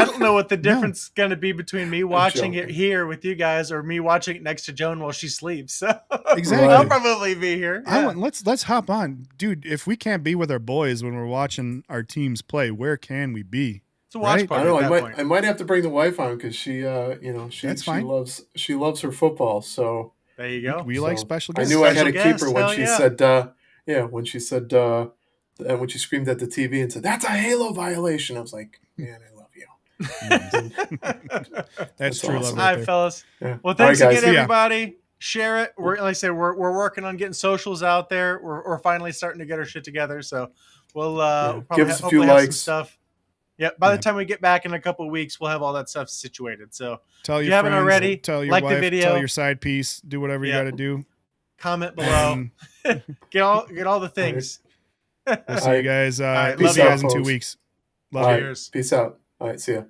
don't know what the difference is going to be between me watching it here with you guys or me watching it next to Joan while she sleeps. So exactly, I'll probably be here. Yeah. Let's hop on, dude. If we can't be with our boys when we're watching our teams play, where can we be? It's a watch party. I might have to bring the wife on because she loves her football. So there you go. We like special guests. I knew I had to keep her when she said, and when she screamed at the TV and said, "That's a Halo violation," I was like, "Man, I love you." That's true. Awesome. Love All right, fellas. Yeah. Well, thanks all right, again, everybody. Share it. Like I said, we're working on getting socials out there. We're finally starting to get our shit together. So we'll give us a few have likes. some stuff. Yep. By the time we get back in a couple of weeks, we'll have all that stuff situated. So tell if your you haven't friends, already, tell your like wife, the video, tell your side piece, do whatever you got to do. Comment below. Get all the things. We'll see you guys. Right, we'll see you guys in 2 folks. weeks. Love you. Peace out. All right. See ya.